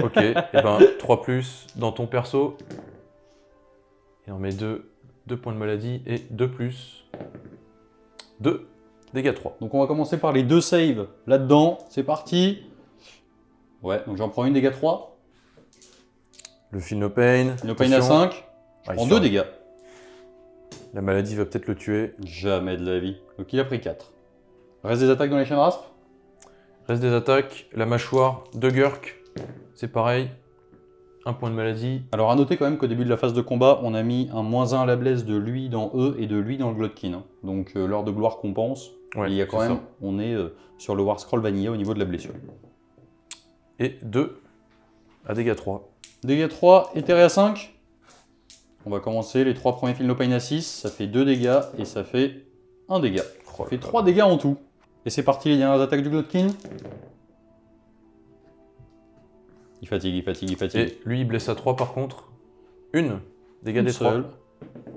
Ok, et ben 3+ dans ton perso. Et on met 2 points de maladie et 2+. 2 dégâts 3. Donc on va commencer par les 2 saves là-dedans. C'est parti. Ouais, donc j'en prends une dégâts 3. Le Feel No Pain. Une pain à attention. 5. Je Ah, il prends se 2 fait- dégâts. La maladie va peut-être le tuer. Jamais de la vie. Donc il a pris 4. Reste des attaques dans les Shenrasp. Reste des attaques. La mâchoire de Gurk. C'est pareil. un point de maladie. Alors à noter quand même qu'au début de la phase de combat, on a mis un -1 à la blesse de lui dans E et de lui dans le Glotkin. Hein. Donc l'heure de gloire compense. Ouais, et il y a quand c'est même, ça. on est sur le War Scroll Vanilla au niveau de la blessure. Et 2 à dégâts 3. Dégâts 3, éthéré à 5. On va commencer les 3 premiers Feel No Pain à 6. Ça fait 2 dégâts et ça fait 1 dégât. Ça fait 3 dégâts en tout. Et c'est parti les dernières attaques du Glotkin. Il fatigue, il fatigue, il fatigue. Et lui, il blesse à 3 par contre. Une. Dégâts Une des 3. seule.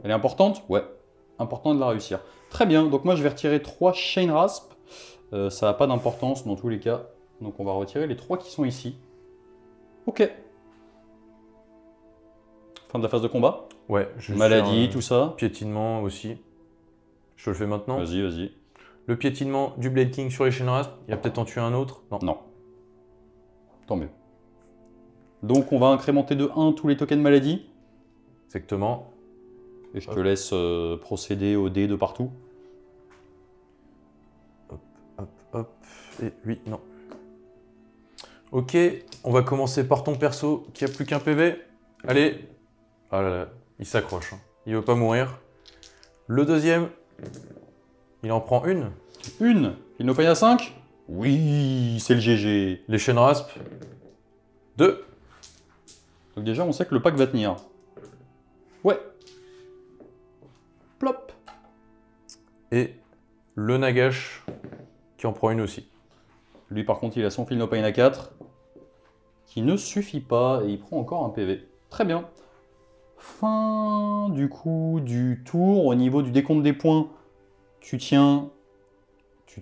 Elle est importante? Ouais. Important de la réussir. Très bien, donc moi je vais retirer 3 Chain Rasp. Ça n'a pas d'importance dans tous les cas. Donc on va retirer les 3 qui sont ici. Ok. Fin de la phase de combat. Ouais, je vais Maladie, faire, tout ça. piétinement aussi. Je te le fais maintenant. Vas-y, vas-y. Le piétinement du Blade King sur les chaînes rasp. Il va peut-être en tuer un autre. Non. Non. Tant mieux. Donc on va incrémenter de 1 tous les tokens maladie. Exactement. Et je te laisse procéder au dé de partout. Hop, hop. Et lui, non. Ok, on va commencer par ton perso qui a plus qu'un PV. Allez. Ah là là, il s'accroche. Hein. Il veut pas mourir. Le deuxième, il en prend une. Une. Il nous paye à 5. Oui, c'est le GG. Les chaînes rasp. 2. Donc déjà, on sait que le pack va tenir. Ouais. Plop. Et le Nagash qui en prend une aussi. Lui, par contre, il a son Feel No Pain à 4. Qui ne suffit pas et il prend encore un PV. Très bien. Fin du coup du tour. Au niveau du décompte des points, tu tiens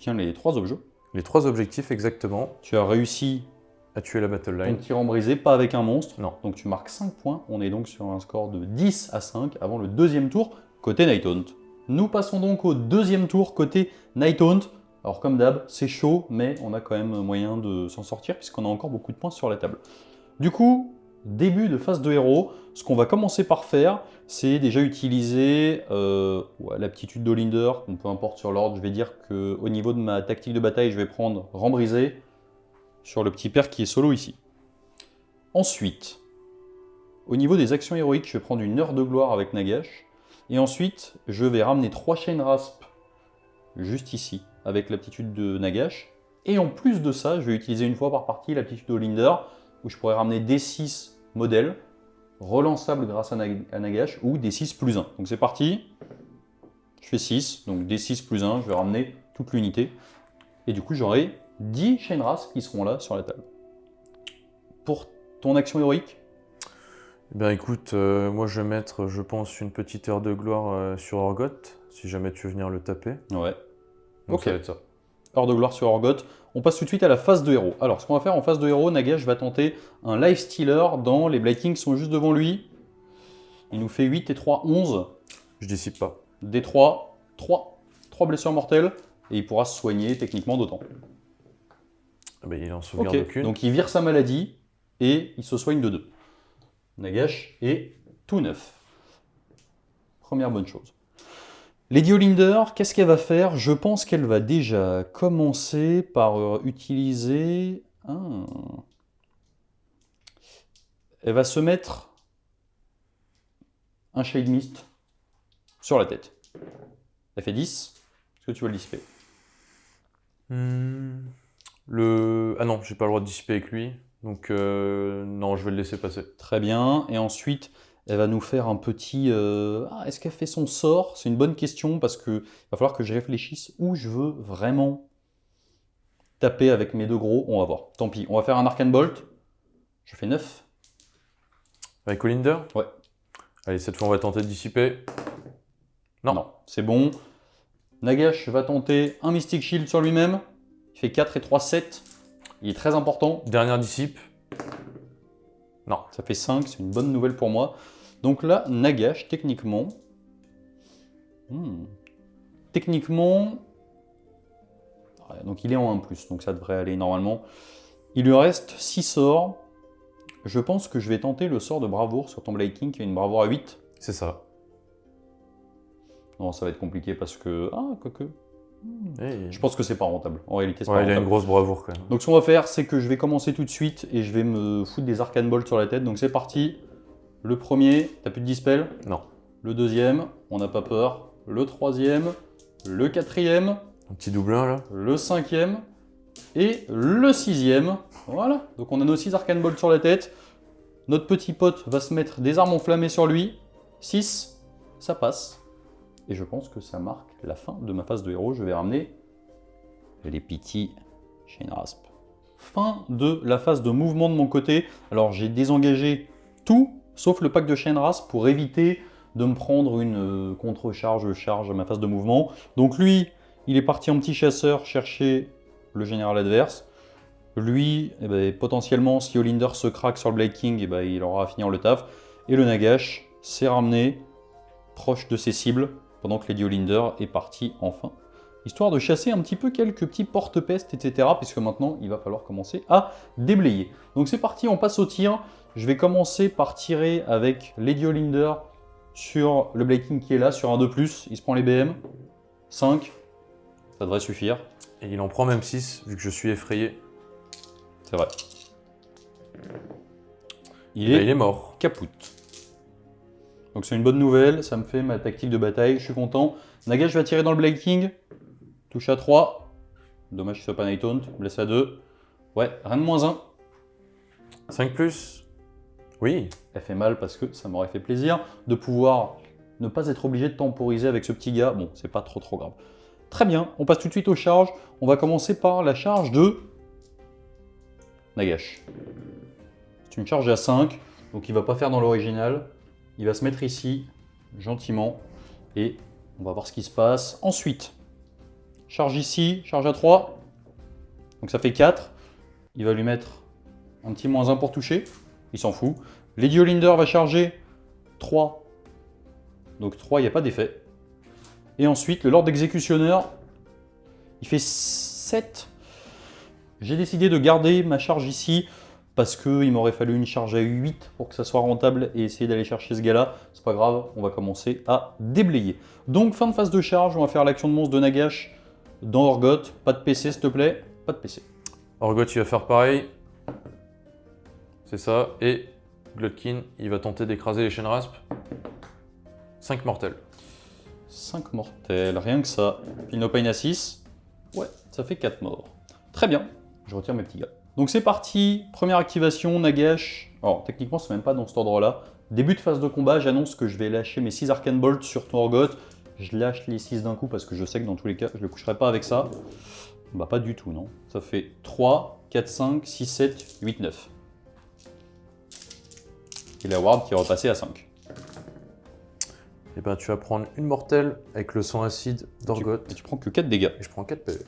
les 3 objets. Les 3 objectifs exactement. Tu as réussi À tuer la battle ton line. tyran brisé, pas avec un monstre. Non. Donc tu marques 5 points. On est donc sur un score de 10 à 5 avant le deuxième tour côté Nighthaunt. Nous passons donc au deuxième tour côté Nighthaunt. Alors comme d'hab, c'est chaud, mais on a quand même moyen de s'en sortir puisqu'on a encore beaucoup de points sur la table. Du coup, début de phase de héros, ce qu'on va commencer par faire, c'est déjà utiliser l'aptitude d'Olinder, donc peu importe sur l'ordre, je vais dire qu'au niveau de ma tactique de bataille, je vais prendre rang brisé sur le petit père qui est solo ici. Ensuite, au niveau des actions héroïques, je vais prendre une heure de gloire avec Nagash. Et ensuite, je vais ramener 3 chaînes rasp juste ici, avec l'aptitude de Nagash. Et en plus de ça, je vais utiliser une fois par partie l'aptitude d'Olinder, où je pourrais ramener D6 modèles, relançables grâce à Nagash, ou D6 plus 1. Donc c'est parti. Je fais 6, donc D6 plus 1, je vais ramener toute l'unité. Et du coup, j'aurai 10 chaînes rasp qui seront là sur la table. Pour ton action héroïque, Eh bien écoute, moi je vais mettre, je pense, une petite heure de gloire sur Orgoth, si jamais tu veux venir le taper. ouais. Donc Ok. ça va être ça. Heure de gloire sur Orgoth. On passe tout de suite à la phase de héros. Alors, ce qu'on va faire en phase de héros, Nagash va tenter un Life Stealer dans les Blade Kings qui sont juste devant lui. Il nous fait 8 et 3, 11. Je dissipe pas. D3, 3. 3 blessures mortelles. Et il pourra se soigner techniquement d'autant. Ah ben, il en sauvegarde Ok, aucune. donc il vire sa maladie et il se soigne de 2. Nagash est tout neuf. Première bonne chose. Lady Olinder, qu'est-ce qu'elle va faire? Je pense qu'elle va déjà commencer par utiliser... Elle va se mettre un Shade Mist sur la tête. Elle fait 10. Est-ce que tu veux le dissiper? Ah non, j'ai pas le droit de dissiper avec lui. Donc non, je vais le laisser passer. Très bien. Et ensuite, elle va nous faire un petit... est-ce qu'elle fait son sort? C'est une bonne question parce qu'il va falloir que je réfléchisse où je veux vraiment taper avec mes 2 gros. On va voir. Tant pis. On va faire un Arcane Bolt. Je fais 9. Avec Olinder? Ouais. Allez, cette fois on va tenter de dissiper. Non. C'est bon. Nagash va tenter un Mystic Shield sur lui-même. Il fait 4 et 3, 7. Il est très important. Dernière dissipe. Non. Ça fait 5, c'est une bonne nouvelle pour moi. Donc là, Nagash, techniquement... Techniquement... Donc il est en 1+, donc ça devrait aller normalement. Il lui reste 6 sorts. Je pense que je vais tenter le sort de Bravoure sur ton Blade King, qui a une Bravoure à 8. C'est ça. Non, ça va être compliqué parce que... quoique... Et... Je pense que c'est pas rentable. En réalité, c'est pas Ouais, il a rentable. une grosse bravoure quand même. Donc ce qu'on va faire, c'est que je vais commencer tout de suite et je vais me foutre des Arcane Bolts sur la tête. Donc c'est parti. Le premier, t'as plus de dispel. Non. Le deuxième, on n'a pas peur. Le troisième, le quatrième, Un petit double 1 là. le cinquième et le sixième. Voilà. Donc on a nos 6 Arcane Bolts sur la tête. Notre petit pote va se mettre des armes enflammées sur lui. 6, ça passe. Et je pense que ça marque la fin de ma phase de héros. Je vais ramener les petits Shenrasp. Fin de la phase de mouvement de mon côté. Alors j'ai désengagé tout, sauf le pack de Shenrasp pour éviter de me prendre une contre-charge, charge à ma phase de mouvement. Donc lui, il est parti en petit chasseur chercher le général adverse. Lui, eh ben, potentiellement, si Olinder se craque sur le Blade King, eh ben, il aura à finir le taf. Et le Nagash s'est ramené proche de ses cibles pendant que Lady Olinder est parti enfin. Histoire de chasser un petit peu quelques petits porte-pestes, etc. Puisque maintenant, il va falloir commencer à déblayer. Donc c'est parti, on passe au tir. Je vais commencer par tirer avec Lady Olinder sur le Blade King qui est là, sur un 2+. Il se prend les BM. 5. Ça devrait suffire. Et il en prend même 6 vu que je suis effrayé. C'est vrai. Il est mort. Capoute. Donc c'est une bonne nouvelle, ça me fait ma tactique de bataille, je suis content. Nagash va tirer dans le Blade King. Touche à 3. Dommage qu'il soit pas Night Taunt. Blesse à 2. Ouais, rien de moins 1. 5+. Oui. Elle fait mal parce que ça m'aurait fait plaisir de pouvoir ne pas être obligé de temporiser avec ce petit gars. Bon, c'est pas trop grave. Très bien, on passe tout de suite aux charges. On va commencer par la charge de Nagash. C'est une charge à 5, donc il va pas faire dans l'original. Il va se mettre ici, gentiment, et on va voir ce qui se passe. Ensuite, charge ici, charge à 3. Donc ça fait 4. Il va lui mettre un petit -1 pour toucher. Il s'en fout. Lady Olinder va charger 3. Donc 3, il n'y a pas d'effet. Et ensuite, le Lord Exécutionneur, il fait 7. J'ai décidé de garder ma charge ici parce qu'il m'aurait fallu une charge à 8 pour que ça soit rentable et essayer d'aller chercher ce gars-là. C'est pas grave, on va commencer à déblayer. Donc, fin de phase de charge, on va faire l'action de monstre de Nagash dans Orgoth. Pas de PC, s'il te plaît. Pas de PC. Orgoth, il va faire pareil. C'est ça. Et Glotkin, il va tenter d'écraser les Shenrasp. 5 mortels. 5 mortels, rien que ça. Feel Pain à 6. Ouais, ça fait 4 morts. Très bien, je retire mes petits gars. Donc c'est parti, première activation, Nagash. Alors techniquement c'est même pas dans cet ordre-là. Début de phase de combat, j'annonce que je vais lâcher mes 6 Arcane Bolts sur ton Orgoth. Je lâche les 6 d'un coup parce que je sais que dans tous les cas, je le coucherai pas avec ça. Bah pas du tout, non. Ça fait 3, 4, 5, 6, 7, 8, 9. Et la ward qui est repassée à 5. Et ben tu vas prendre une mortelle avec le sang acide d'Orgoth. Et tu prends que 4 dégâts. Et je prends 4 PV.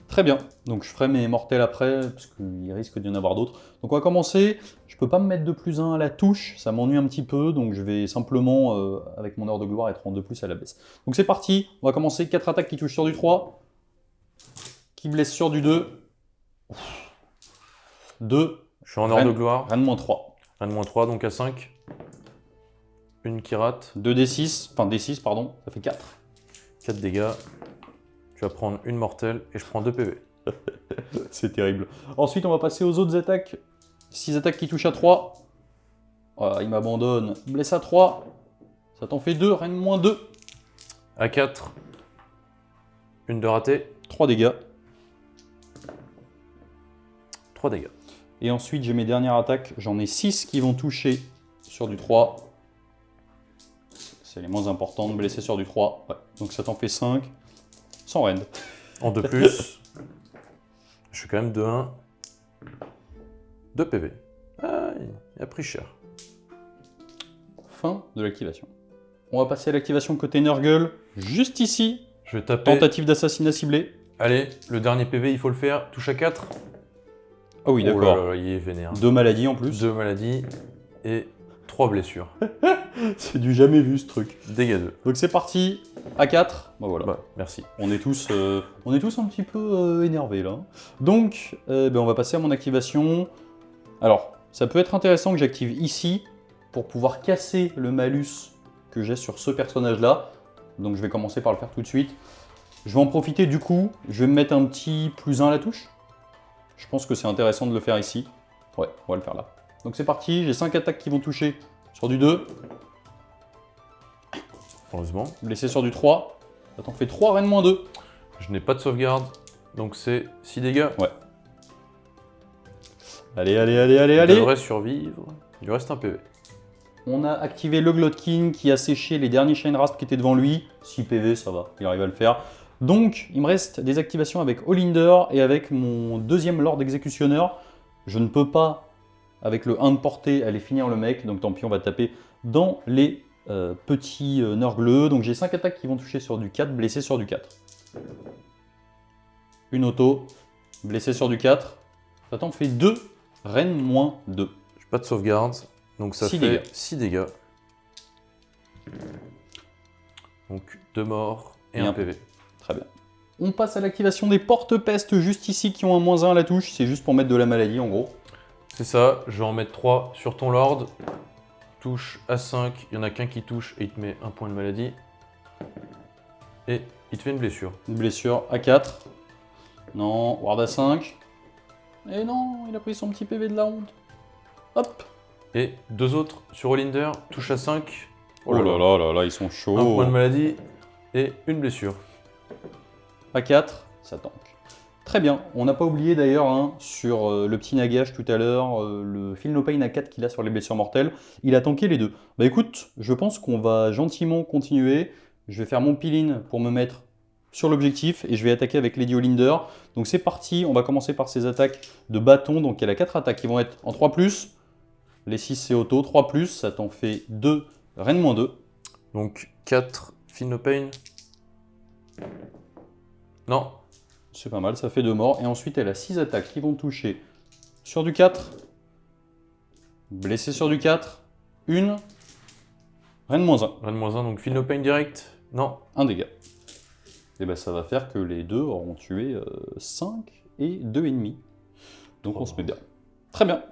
Très bien, donc je ferai mes mortels après, parce qu'il risque d'y en avoir d'autres. Donc on va commencer, je peux pas me mettre de +1 à la touche, ça m'ennuie un petit peu, donc je vais simplement, avec mon heure de gloire, être en 2+ à la baisse. Donc c'est parti, on va commencer, 4 attaques qui touchent sur du 3, qui blessent sur du 2, 2, Je suis en heure de gloire. rien de moins 3. Un de moins 3, donc à 5. Une qui rate. 2d6, enfin d6 pardon, ça fait 4. 4 dégâts. Tu vas prendre une mortelle et je prends 2 PV. C'est terrible. Ensuite on va passer aux autres attaques. 6 attaques qui touchent à 3. Voilà, il m'abandonne, blesse à 3. Ça t'en fait 2, rien de moins 2. À 4. Une de ratée. 3 dégâts. 3 dégâts. Et ensuite, j'ai mes dernières attaques. J'en ai 6 qui vont toucher sur du 3. C'est les moins importantes, blesser sur du 3. Ouais. Donc ça t'en fait 5. Sans rend. En 2+. Je suis quand même 2-1. 2 PV. Ah, il a pris cher. Fin de l'activation. On va passer à l'activation côté Nurgle. Juste ici. Je vais taper. Tentative d'assassinat ciblé. Allez, le dernier PV, il faut le faire. Touche à 4. Ah oui, Oh d'accord. là là, il est vénère. 2 maladies en plus. 2 maladies et 3 blessures. C'est du jamais vu ce truc. Dégâts 2. Donc c'est parti. À 4. Bah voilà. Bah, merci. On est tous un petit peu énervés là. Donc, on va passer à mon activation. Alors, ça peut être intéressant que j'active ici pour pouvoir casser le malus que j'ai sur ce personnage-là. Donc je vais commencer par le faire tout de suite. Je vais en profiter du coup, je vais me mettre un petit +1 à la touche. Je pense que c'est intéressant de le faire ici. Ouais, on va le faire là. Donc c'est parti, j'ai 5 attaques qui vont toucher sur du 2. Heureusement. Blessé sur du 3. Ça t'en fait 3, reine -2. Je n'ai pas de sauvegarde, donc c'est 6 dégâts. Ouais. Allez, allez, allez, allez, Il allez. devrait survivre. Il lui reste un PV. On a activé le Glotkin qui a séché les derniers Shine Rasp qui étaient devant lui. 6 PV, ça va, il arrive à le faire. Donc, il me reste des activations avec Olinder et avec mon deuxième Lord Exécutionneur. Je ne peux pas, avec le 1 de portée, aller finir le mec. Donc tant pis, on va taper dans les petits Nurgleux. Donc j'ai 5 attaques qui vont toucher sur du 4, blessé sur du 4. Une auto, blessé sur du 4. Ça t'en fait 2, reine -2. J'ai pas de sauvegarde, donc ça 6 fait dégâts. 6 dégâts. Donc 2 morts et un PV. Très bien. On passe à l'activation des porte-peste juste ici qui ont un -1 à la touche. C'est juste pour mettre de la maladie en gros. C'est ça, je vais en mettre 3 sur ton Lord. Touche à 5, il y en a qu'un qui touche et il te met un point de maladie. Et il te fait une blessure. Une blessure à 4. Non, ward à 5. Et non, il a pris son petit PV de la honte. Hop. Et 2 autres sur Olinder, touche à 5. Oh là là là là, ils sont chauds. Un point de maladie et une blessure. À 4, ça tank. Très bien, on n'a pas oublié d'ailleurs hein, sur le petit Nagash tout à l'heure, le Feel No Pain à 4 qu'il a sur les blessures mortelles, il a tanké les deux. Bah écoute, je pense qu'on va gentiment continuer. Je vais faire mon peel-in pour me mettre sur l'objectif et je vais attaquer avec Lady Olinder. Donc c'est parti, on va commencer par ces attaques de bâton. Donc elle a 4 attaques qui vont être en 3+. Les 6 c'est auto, 3+, ça t'en fait 2, reine -2. Donc 4, Feel No Pain. Non. C'est pas mal, ça fait 2 morts. Et ensuite, elle a 6 attaques qui vont toucher sur du 4. Blessé sur du 4. Une. Reine -1. Reine -1, donc Feel No Pain direct. Non. Un dégât. Et ben ça va faire que les deux auront tué 5 et 2 ennemis. Donc on se met bien. Très bien.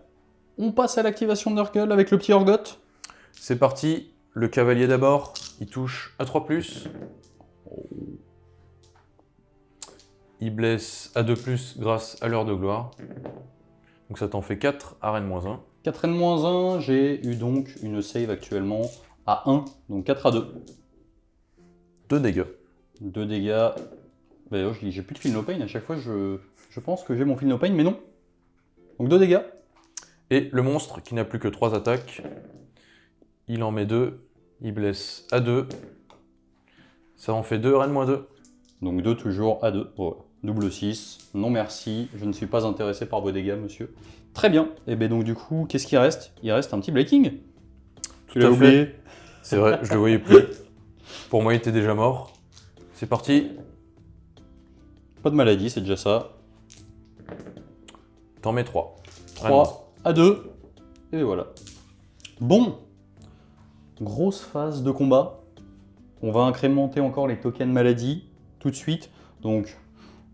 On passe à l'activation de Nurgle avec le petit Orgoth. C'est parti. Le cavalier d'abord. Il touche à 3+. Il blesse à 2+, grâce à l'heure de gloire. Donc ça t'en fait 4 à reine -1. 4 reine -1, j'ai eu donc une save actuellement à 1, donc 4 à 2. 2 dégâts. 2 dégâts. Bah, j'ai plus de Feel No Pain, à chaque fois je pense que j'ai mon Feel No Pain, mais non. Donc 2 dégâts. Et le monstre, qui n'a plus que 3 attaques, il en met 2. Il blesse à 2. Ça en fait 2 reine -2. Donc 2 toujours à 2. Voilà. Double 6. Non merci, je ne suis pas intéressé par vos dégâts, monsieur. Très bien. Et bien donc du coup, qu'est-ce qui reste? Il reste un petit Blaking. Tu l'as à fait. oublié? C'est vrai, je le voyais plus. Pour moi, il était déjà mort. C'est parti. Pas de maladie, c'est déjà ça. T'en mets 3. 3 à 2. Et voilà. Bon. Grosse phase de combat. On va incrémenter encore les tokens maladie tout de suite. Donc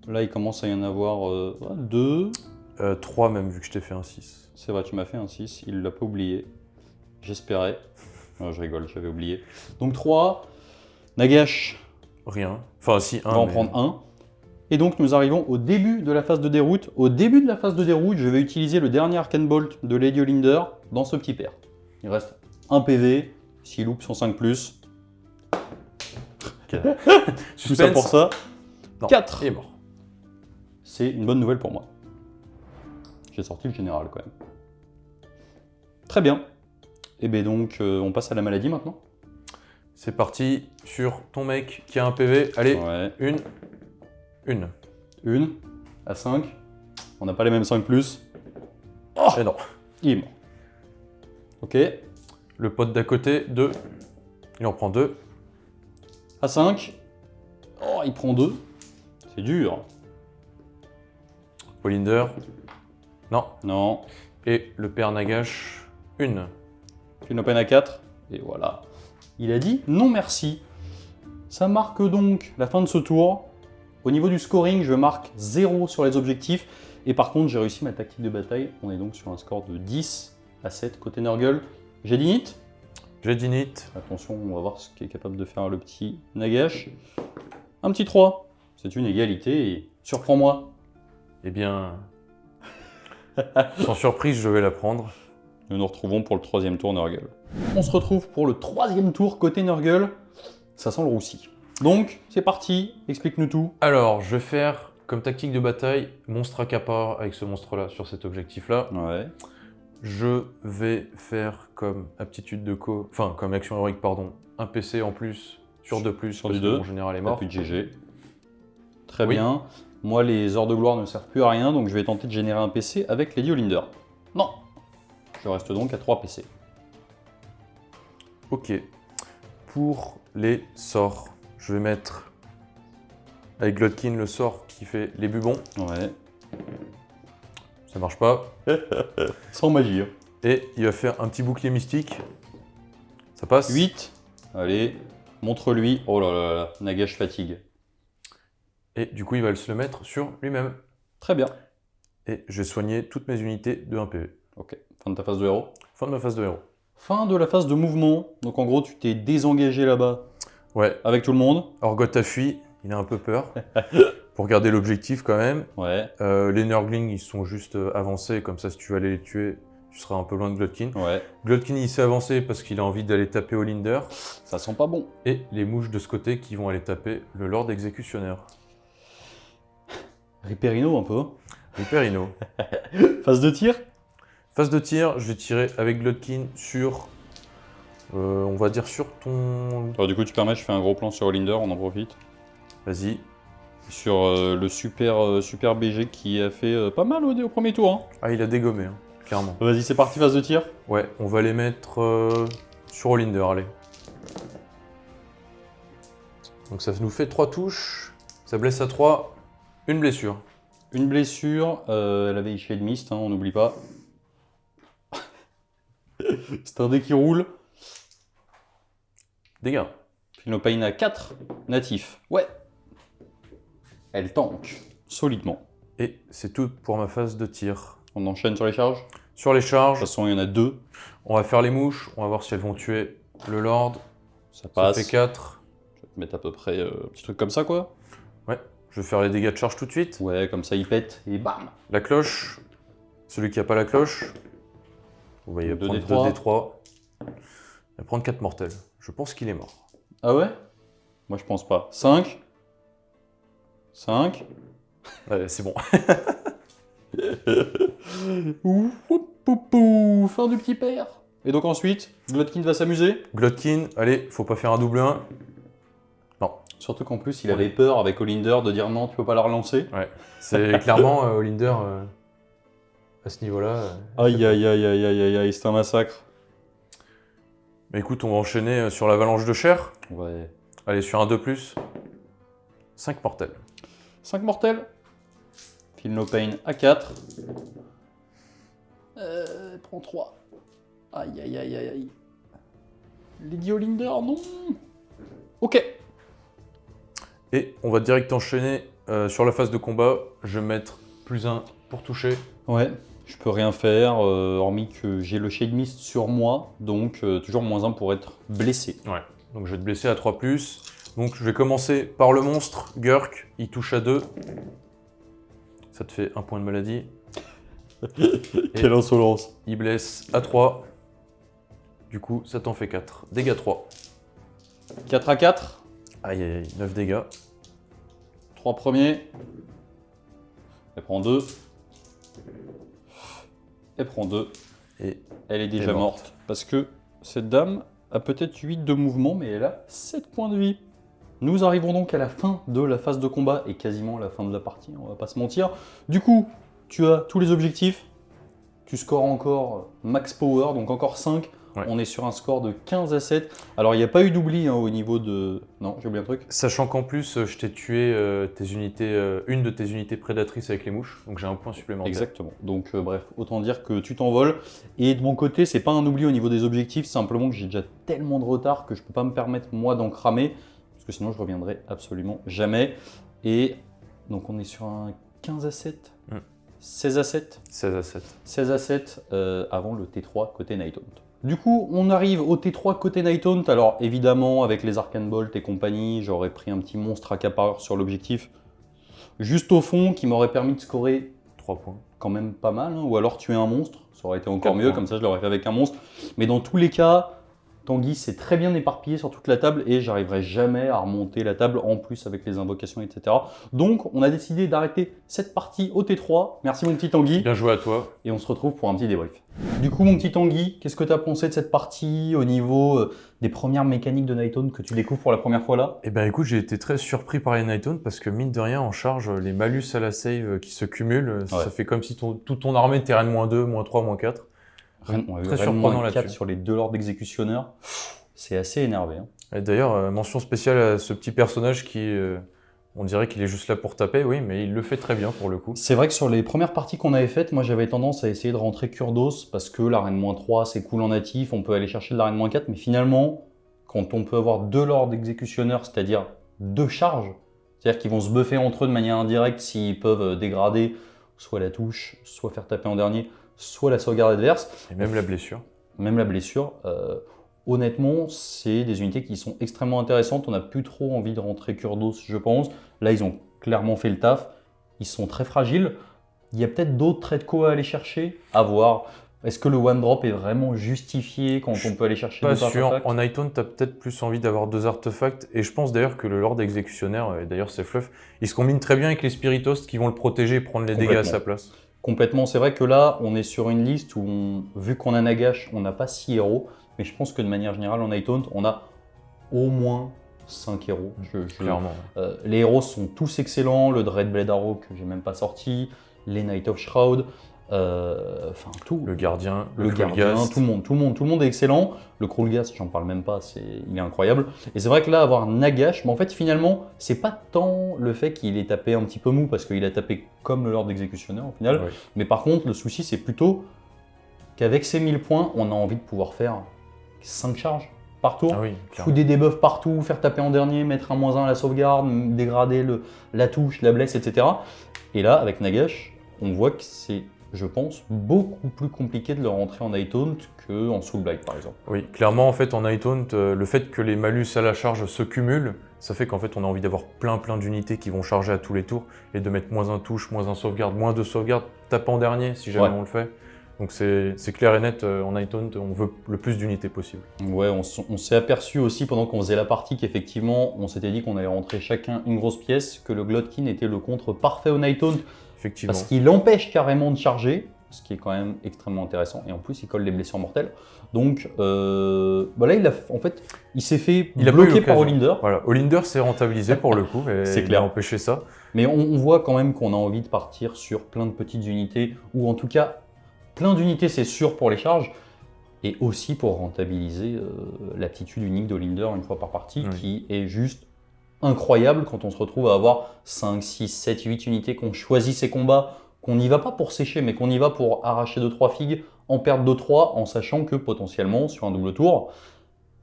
là, il commence à y en avoir 2. 3 même, vu que je t'ai fait un 6. C'est vrai, tu m'as fait un 6. Il l'a pas oublié. J'espérais. Non, je rigole, j'avais oublié. Donc 3. Nagash Rien. Enfin, si, 1. va en prendre 1. Et donc nous arrivons au début de la phase de déroute. Au début de la phase de déroute, je vais utiliser le dernier Arcane Bolt de Lady Olinder dans ce petit pair. Il reste 1 PV. S'il loupe son 5+. Tout ça pour ça. Non, 4. il est mort. C'est une bonne nouvelle pour moi. J'ai sorti le général quand même. Très bien. Et bien donc, on passe à la maladie maintenant. C'est parti sur ton mec qui a un PV. Allez, Ouais. une. Une. À 5. On n'a pas les mêmes 5+. Et non. Il est mort. Ok. Le pote d'à côté, 2. Il en prend 2. À 5. Oh, il prend 2. C'est dur. Polinder. Non. Non. Et le père Nagash, 1. Feel No Pain à 4. Et voilà. Il a dit non merci. Ça marque donc la fin de ce tour. Au niveau du scoring, je marque 0 sur les objectifs. Et par contre, j'ai réussi ma tactique de bataille. On est donc sur un score de 10 à 7 côté Nurgle. J'ai d'init. J'ai d'init. Attention, on va voir ce qu'est capable de faire le petit Nagash. Un petit 3. C'est une égalité et surprends-moi. Eh bien, sans surprise, je vais la prendre. Nous nous retrouvons pour le 3e tour Nurgle. On se retrouve pour le 3e tour côté Nurgle. Ça sent le roussi. Donc, c'est parti, explique-nous tout. Alors, je vais faire comme tactique de bataille, monstre accapare avec ce monstre-là sur cet objectif-là. Ouais. Je vais faire comme aptitude de enfin comme action héroïque, pardon, un PC en plus sur 2+, sur parce du que 2. mon général est T'as mort. plus de GG. Très Oui. bien. Moi, les heures de gloire ne servent plus à rien, donc je vais tenter de générer un PC avec Lady Olinder. Non. Je reste donc à 3 PC. Ok. Pour les sorts, je vais mettre avec Glotkin le sort qui fait les bubons. Ouais. Ça marche pas. Sans magie. Hein. Et il va faire un petit bouclier mystique. Ça passe. 8. Allez, montre-lui. Oh là là là, Nagash fatigue. Et du coup, il va se le mettre sur lui-même. Très bien. Et je vais soigner toutes mes unités de 1 PV. Ok, fin de ta phase de héros. Fin de ma phase de héros. Fin de la phase de mouvement. Donc en gros, tu t'es désengagé là-bas Ouais. avec tout le monde. Orgoth a fui, il a un peu peur. Pour garder l'objectif quand même. Ouais, Les Nurglings, ils sont juste avancés. Comme ça, si tu vas aller les tuer, tu seras un peu loin de Glotkin. ouais. Glotkin, il s'est avancé parce qu'il a envie d'aller taper Olinder. Ça sent pas bon. Et les mouches de ce côté qui vont aller taper le Lord Exécutionnaire. Riperino un peu. Hyperino. Phase de tir. Phase de tir, je vais tirer avec Glotkin sur... on va dire sur ton... Alors, du coup, tu permets, je fais un gros plan sur Olinder, on en profite. Vas-y. Sur le super BG qui a fait pas mal au premier tour. Hein. Ah, il a dégommé, hein, clairement. Vas-y, c'est parti, phase de tir. Ouais, on va les mettre sur Olinder, allez. Donc ça nous fait 3 touches. Ça blesse à 3. Une blessure. Une blessure, elle avait Shade Mist, hein, on n'oublie pas. C'est un dé qui roule. Dégâts. Philopane à 4 natifs. Ouais. Elle tank solidement. Et c'est tout pour ma phase de tir. On enchaîne sur les charges. Sur les De charges, toute façon, il y en a 2. on va faire les mouches. On va voir si elles vont tuer le Lord. Ça Ça passe. fait 4. Je vais te mettre à peu près un petit truc comme ça, quoi. Ouais, je vais faire les dégâts de charge tout de suite. Ouais, comme ça, il pète et bam. La cloche. Celui qui n'a pas la cloche. Vous voyez, il va prendre 2 D3. Il va prendre 4 mortels. Je pense qu'il est mort. Ah ouais? Moi, je pense pas. 5. 5. Ouais, c'est bon. Ouh, fin du petit père. Et donc ensuite, Glotkin va s'amuser. Glotkin, allez, faut pas faire un double 1. Non. Surtout qu'en plus, il avait peur avec Olinder de dire non, tu peux pas la relancer. Ouais. C'est clairement Olinder à ce niveau-là. Aïe, aïe, aïe, aïe, aïe, aïe, aïe, c'est un massacre. Mais écoute, on va enchaîner sur l'avalanche de chair. Ouais. Allez, sur un 2+. 5 mortels. 5 mortels. Feel no pain à 4. Prends 3. Aïe, aïe, aïe, aïe, aïe. Lady Olinder, non. Ok. Et on va direct enchaîner sur la phase de combat. Je vais mettre +1 pour toucher. Ouais, je peux rien faire, hormis que j'ai le Shade Mist sur moi, donc toujours -1 pour être blessé. Ouais. Donc je vais te blesser à 3+. Donc je vais commencer par le monstre, Gurk. Il touche à 2. Ça te fait 1 point de maladie. Quelle insolence. Il blesse à 3. Du coup, ça t'en fait 4. Dégâts 3. 4 à 4, Aïe aïe aïe, 9 dégâts. 3 premiers. Elle prend 2. Elle prend 2. Et Elle est déjà Elle est morte. morte. Parce que cette dame a peut-être 8 de mouvement, mais elle a 7 points de vie. Nous arrivons donc à la fin de la phase de combat et quasiment la fin de la partie, on va pas se mentir. Du coup, tu as tous les objectifs. Tu scores encore max power, donc encore 5. Ouais. On est sur un score de 15 à 7. Alors, il n'y a pas eu d'oubli hein, au niveau de... Non, j'ai oublié un truc. sachant qu'en plus, je t'ai tué tes unités, une de tes unités prédatrices avec les mouches, donc j'ai un point supplémentaire. Exactement. Donc, bref, autant dire que tu t'envoles. Et de mon côté, c'est pas un oubli au niveau des objectifs, simplement que j'ai déjà tellement de retard que je peux pas me permettre, moi, d'en cramer, parce que sinon, je reviendrai absolument jamais. Et donc, on est sur un 15 à 7, 16 à 7. 16 à 7. 16 à 7 avant le T3 côté Nighthaunt. Du coup, on arrive au T3 côté Nighthaunt. Alors évidemment, avec les Arcane Bolt et compagnie, j'aurais pris un petit monstre accapareur sur l'objectif. juste au fond, qui m'aurait permis de scorer 3 points. quand même pas mal, hein. Ou alors tuer un monstre, ça aurait été encore 4 mieux, points. comme ça je l'aurais fait avec un monstre. Mais dans tous les cas, Tanguy s'est très bien éparpillé sur toute la table et j'arriverai jamais à remonter la table en plus avec les invocations, etc. Donc on a décidé d'arrêter cette partie au T3. Merci mon petit Tanguy. Bien joué à toi. Et on se retrouve pour un petit débrief. Du coup, mon petit Tanguy, qu'est-ce que tu as pensé de cette partie au niveau des premières mécaniques de Nighthaunt que tu découvres pour la première fois là? Eh ben écoute, j'ai été très surpris par les Nighthaunt parce que mine de rien, en charge, les malus à la save qui se cumulent, ça fait comme si toute ton armée était Rennes -2, -3, -4. On a eu Très Rennes surprenant -4 là-dessus. sur les 2 lords d'exécutionneurs. C'est assez énervé. Hein. Et d'ailleurs, mention spéciale à ce petit personnage qui, on dirait qu'il est juste là pour taper, oui, mais il le fait très bien pour le coup. C'est vrai que sur les premières parties qu'on avait faites, moi j'avais tendance à essayer de rentrer Kurdos parce que la reine -3 c'est cool en natif, on peut aller chercher de la reine -4, mais finalement, quand on peut avoir 2 lords d'exécutionneurs, c'est-à-dire 2 charges, c'est-à-dire qu'ils vont se buffer entre eux de manière indirecte s'ils peuvent dégrader soit la touche, soit faire taper en dernier, soit la sauvegarde adverse, Et même la blessure. même la blessure. Honnêtement, c'est des unités qui sont extrêmement intéressantes. On n'a plus trop envie de rentrer Kurdos, je pense. Là, ils ont clairement fait le taf. Ils sont très fragiles. Il y a peut-être d'autres traits de co à aller chercher, à voir. Est-ce que le one drop est vraiment justifié quand on peut aller chercher Pas des sûr. artefacts? En Nighthaunt, t'as peut-être plus envie d'avoir 2 artefacts. Et je pense d'ailleurs que le Lord Exécutionnaire, et d'ailleurs c'est Fluff, il se combine très bien avec les Spiritos qui vont le protéger et prendre les dégâts à sa place. Complètement. C'est vrai que là, on est sur une liste où, vu qu'on a Nagash, on n'a pas 6 héros. Mais je pense que de manière générale, en Nighthaunt, on a au moins 5 héros. Clairement. Les héros sont tous excellents. Le Dreadblade Arrow que j'ai même pas sorti, les Knight of Shroud, enfin tout. Le gardien, Le gardien, Krulgast. tout le monde est excellent. Le Krulgast, j'en parle même pas, il est incroyable. Et c'est vrai que là, avoir Nagash, mais en fait, finalement, c'est pas tant le fait qu'il ait tapé un petit peu mou, parce qu'il a tapé comme le Lord d'Exécutionnaire au final. Ouais. Mais par contre, le souci, c'est plutôt qu'avec ces 1000 points, on a envie de pouvoir faire 5 charges par tour. Ah oui, Foutre clairement. des debuffs partout, faire taper en dernier, mettre un -1 à la sauvegarde, dégrader la touche, la blesse, etc. Et là, avec Nagash, on voit que c'est, je pense, beaucoup plus compliqué de le rentrer en Nighthaunt qu'en Soulblight, par exemple. Oui, clairement, en fait, en Nighthaunt, le fait que les malus à la charge se cumulent, ça fait qu'en fait, on a envie d'avoir plein d'unités qui vont charger à tous les tours et de mettre -1 touche, -1 sauvegarde, -2 sauvegarde, tape en dernier si jamais Ouais. on le fait. Donc c'est clair et net, en Nighthaunt, on veut le plus d'unités possible. Ouais, on s'est aperçu aussi pendant qu'on faisait la partie qu'effectivement, on s'était dit qu'on allait rentrer chacun une grosse pièce, que le Glotkin était le contre parfait au Nighthaunt, Effectivement. parce qu'il empêche carrément de charger, ce qui est quand même extrêmement intéressant, et en plus il colle les blessures mortelles. Donc bah là, il s'est fait Il a pas eu bloquer par l'occasion. Olinder, Voilà, Olinder s'est rentabilisé pour le coup, et C'est il clair. a empêché ça. mais on voit quand même qu'on a envie de partir sur plein de petites unités, ou en tout cas, plein d'unités c'est sûr pour les charges, et aussi pour rentabiliser l'aptitude unique d'Olinder une fois par partie, Oui. qui est juste incroyable quand on se retrouve à avoir 5, 6, 7, 8 unités, qu'on choisit ses combats, qu'on n'y va pas pour sécher, mais qu'on y va pour arracher 2-3 figues, en perdre 2-3, en sachant que potentiellement, sur un double tour,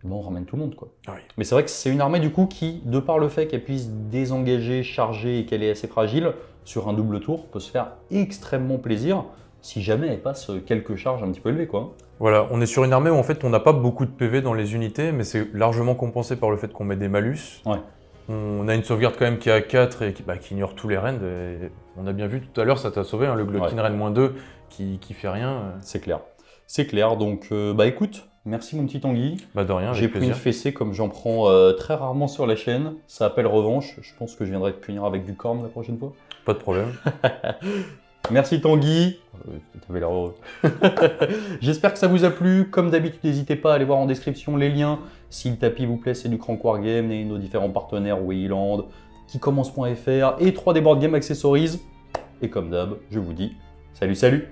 on ramène tout le monde, quoi. Oui. Mais c'est vrai que c'est une armée du coup qui, de par le fait qu'elle puisse désengager, charger et qu'elle est assez fragile, sur un double tour, peut se faire extrêmement plaisir si jamais elle passe quelques charges un petit peu élevées, quoi. Voilà, on est sur une armée où en fait on n'a pas beaucoup de PV dans les unités, mais c'est largement compensé par le fait qu'on met des malus. Ouais. On a une sauvegarde quand même qui est à 4 et qui ignore tous les rends. Et on a bien vu tout à l'heure, ça t'a sauvé, hein, le Glotkin Rend -2 qui fait rien. C'est clair. C'est clair, donc bah écoute, merci mon petit Tanguy. Bah de rien, J'ai avec pris une plaisir. fessée comme j'en prends très rarement sur la chaîne. Ça appelle revanche. Je pense que je viendrai te punir avec du corn la prochaine fois. Pas de problème. Merci Tanguy. T'avais l'air heureux. J'espère que ça vous a plu. Comme d'habitude, n'hésitez pas à aller voir en description les liens. Si le tapis vous plaît, c'est du Crank Wargame et nos différents partenaires Wayland, kikommence.fr et 3D Board Game Accessories. Et comme d'hab, je vous dis salut, salut!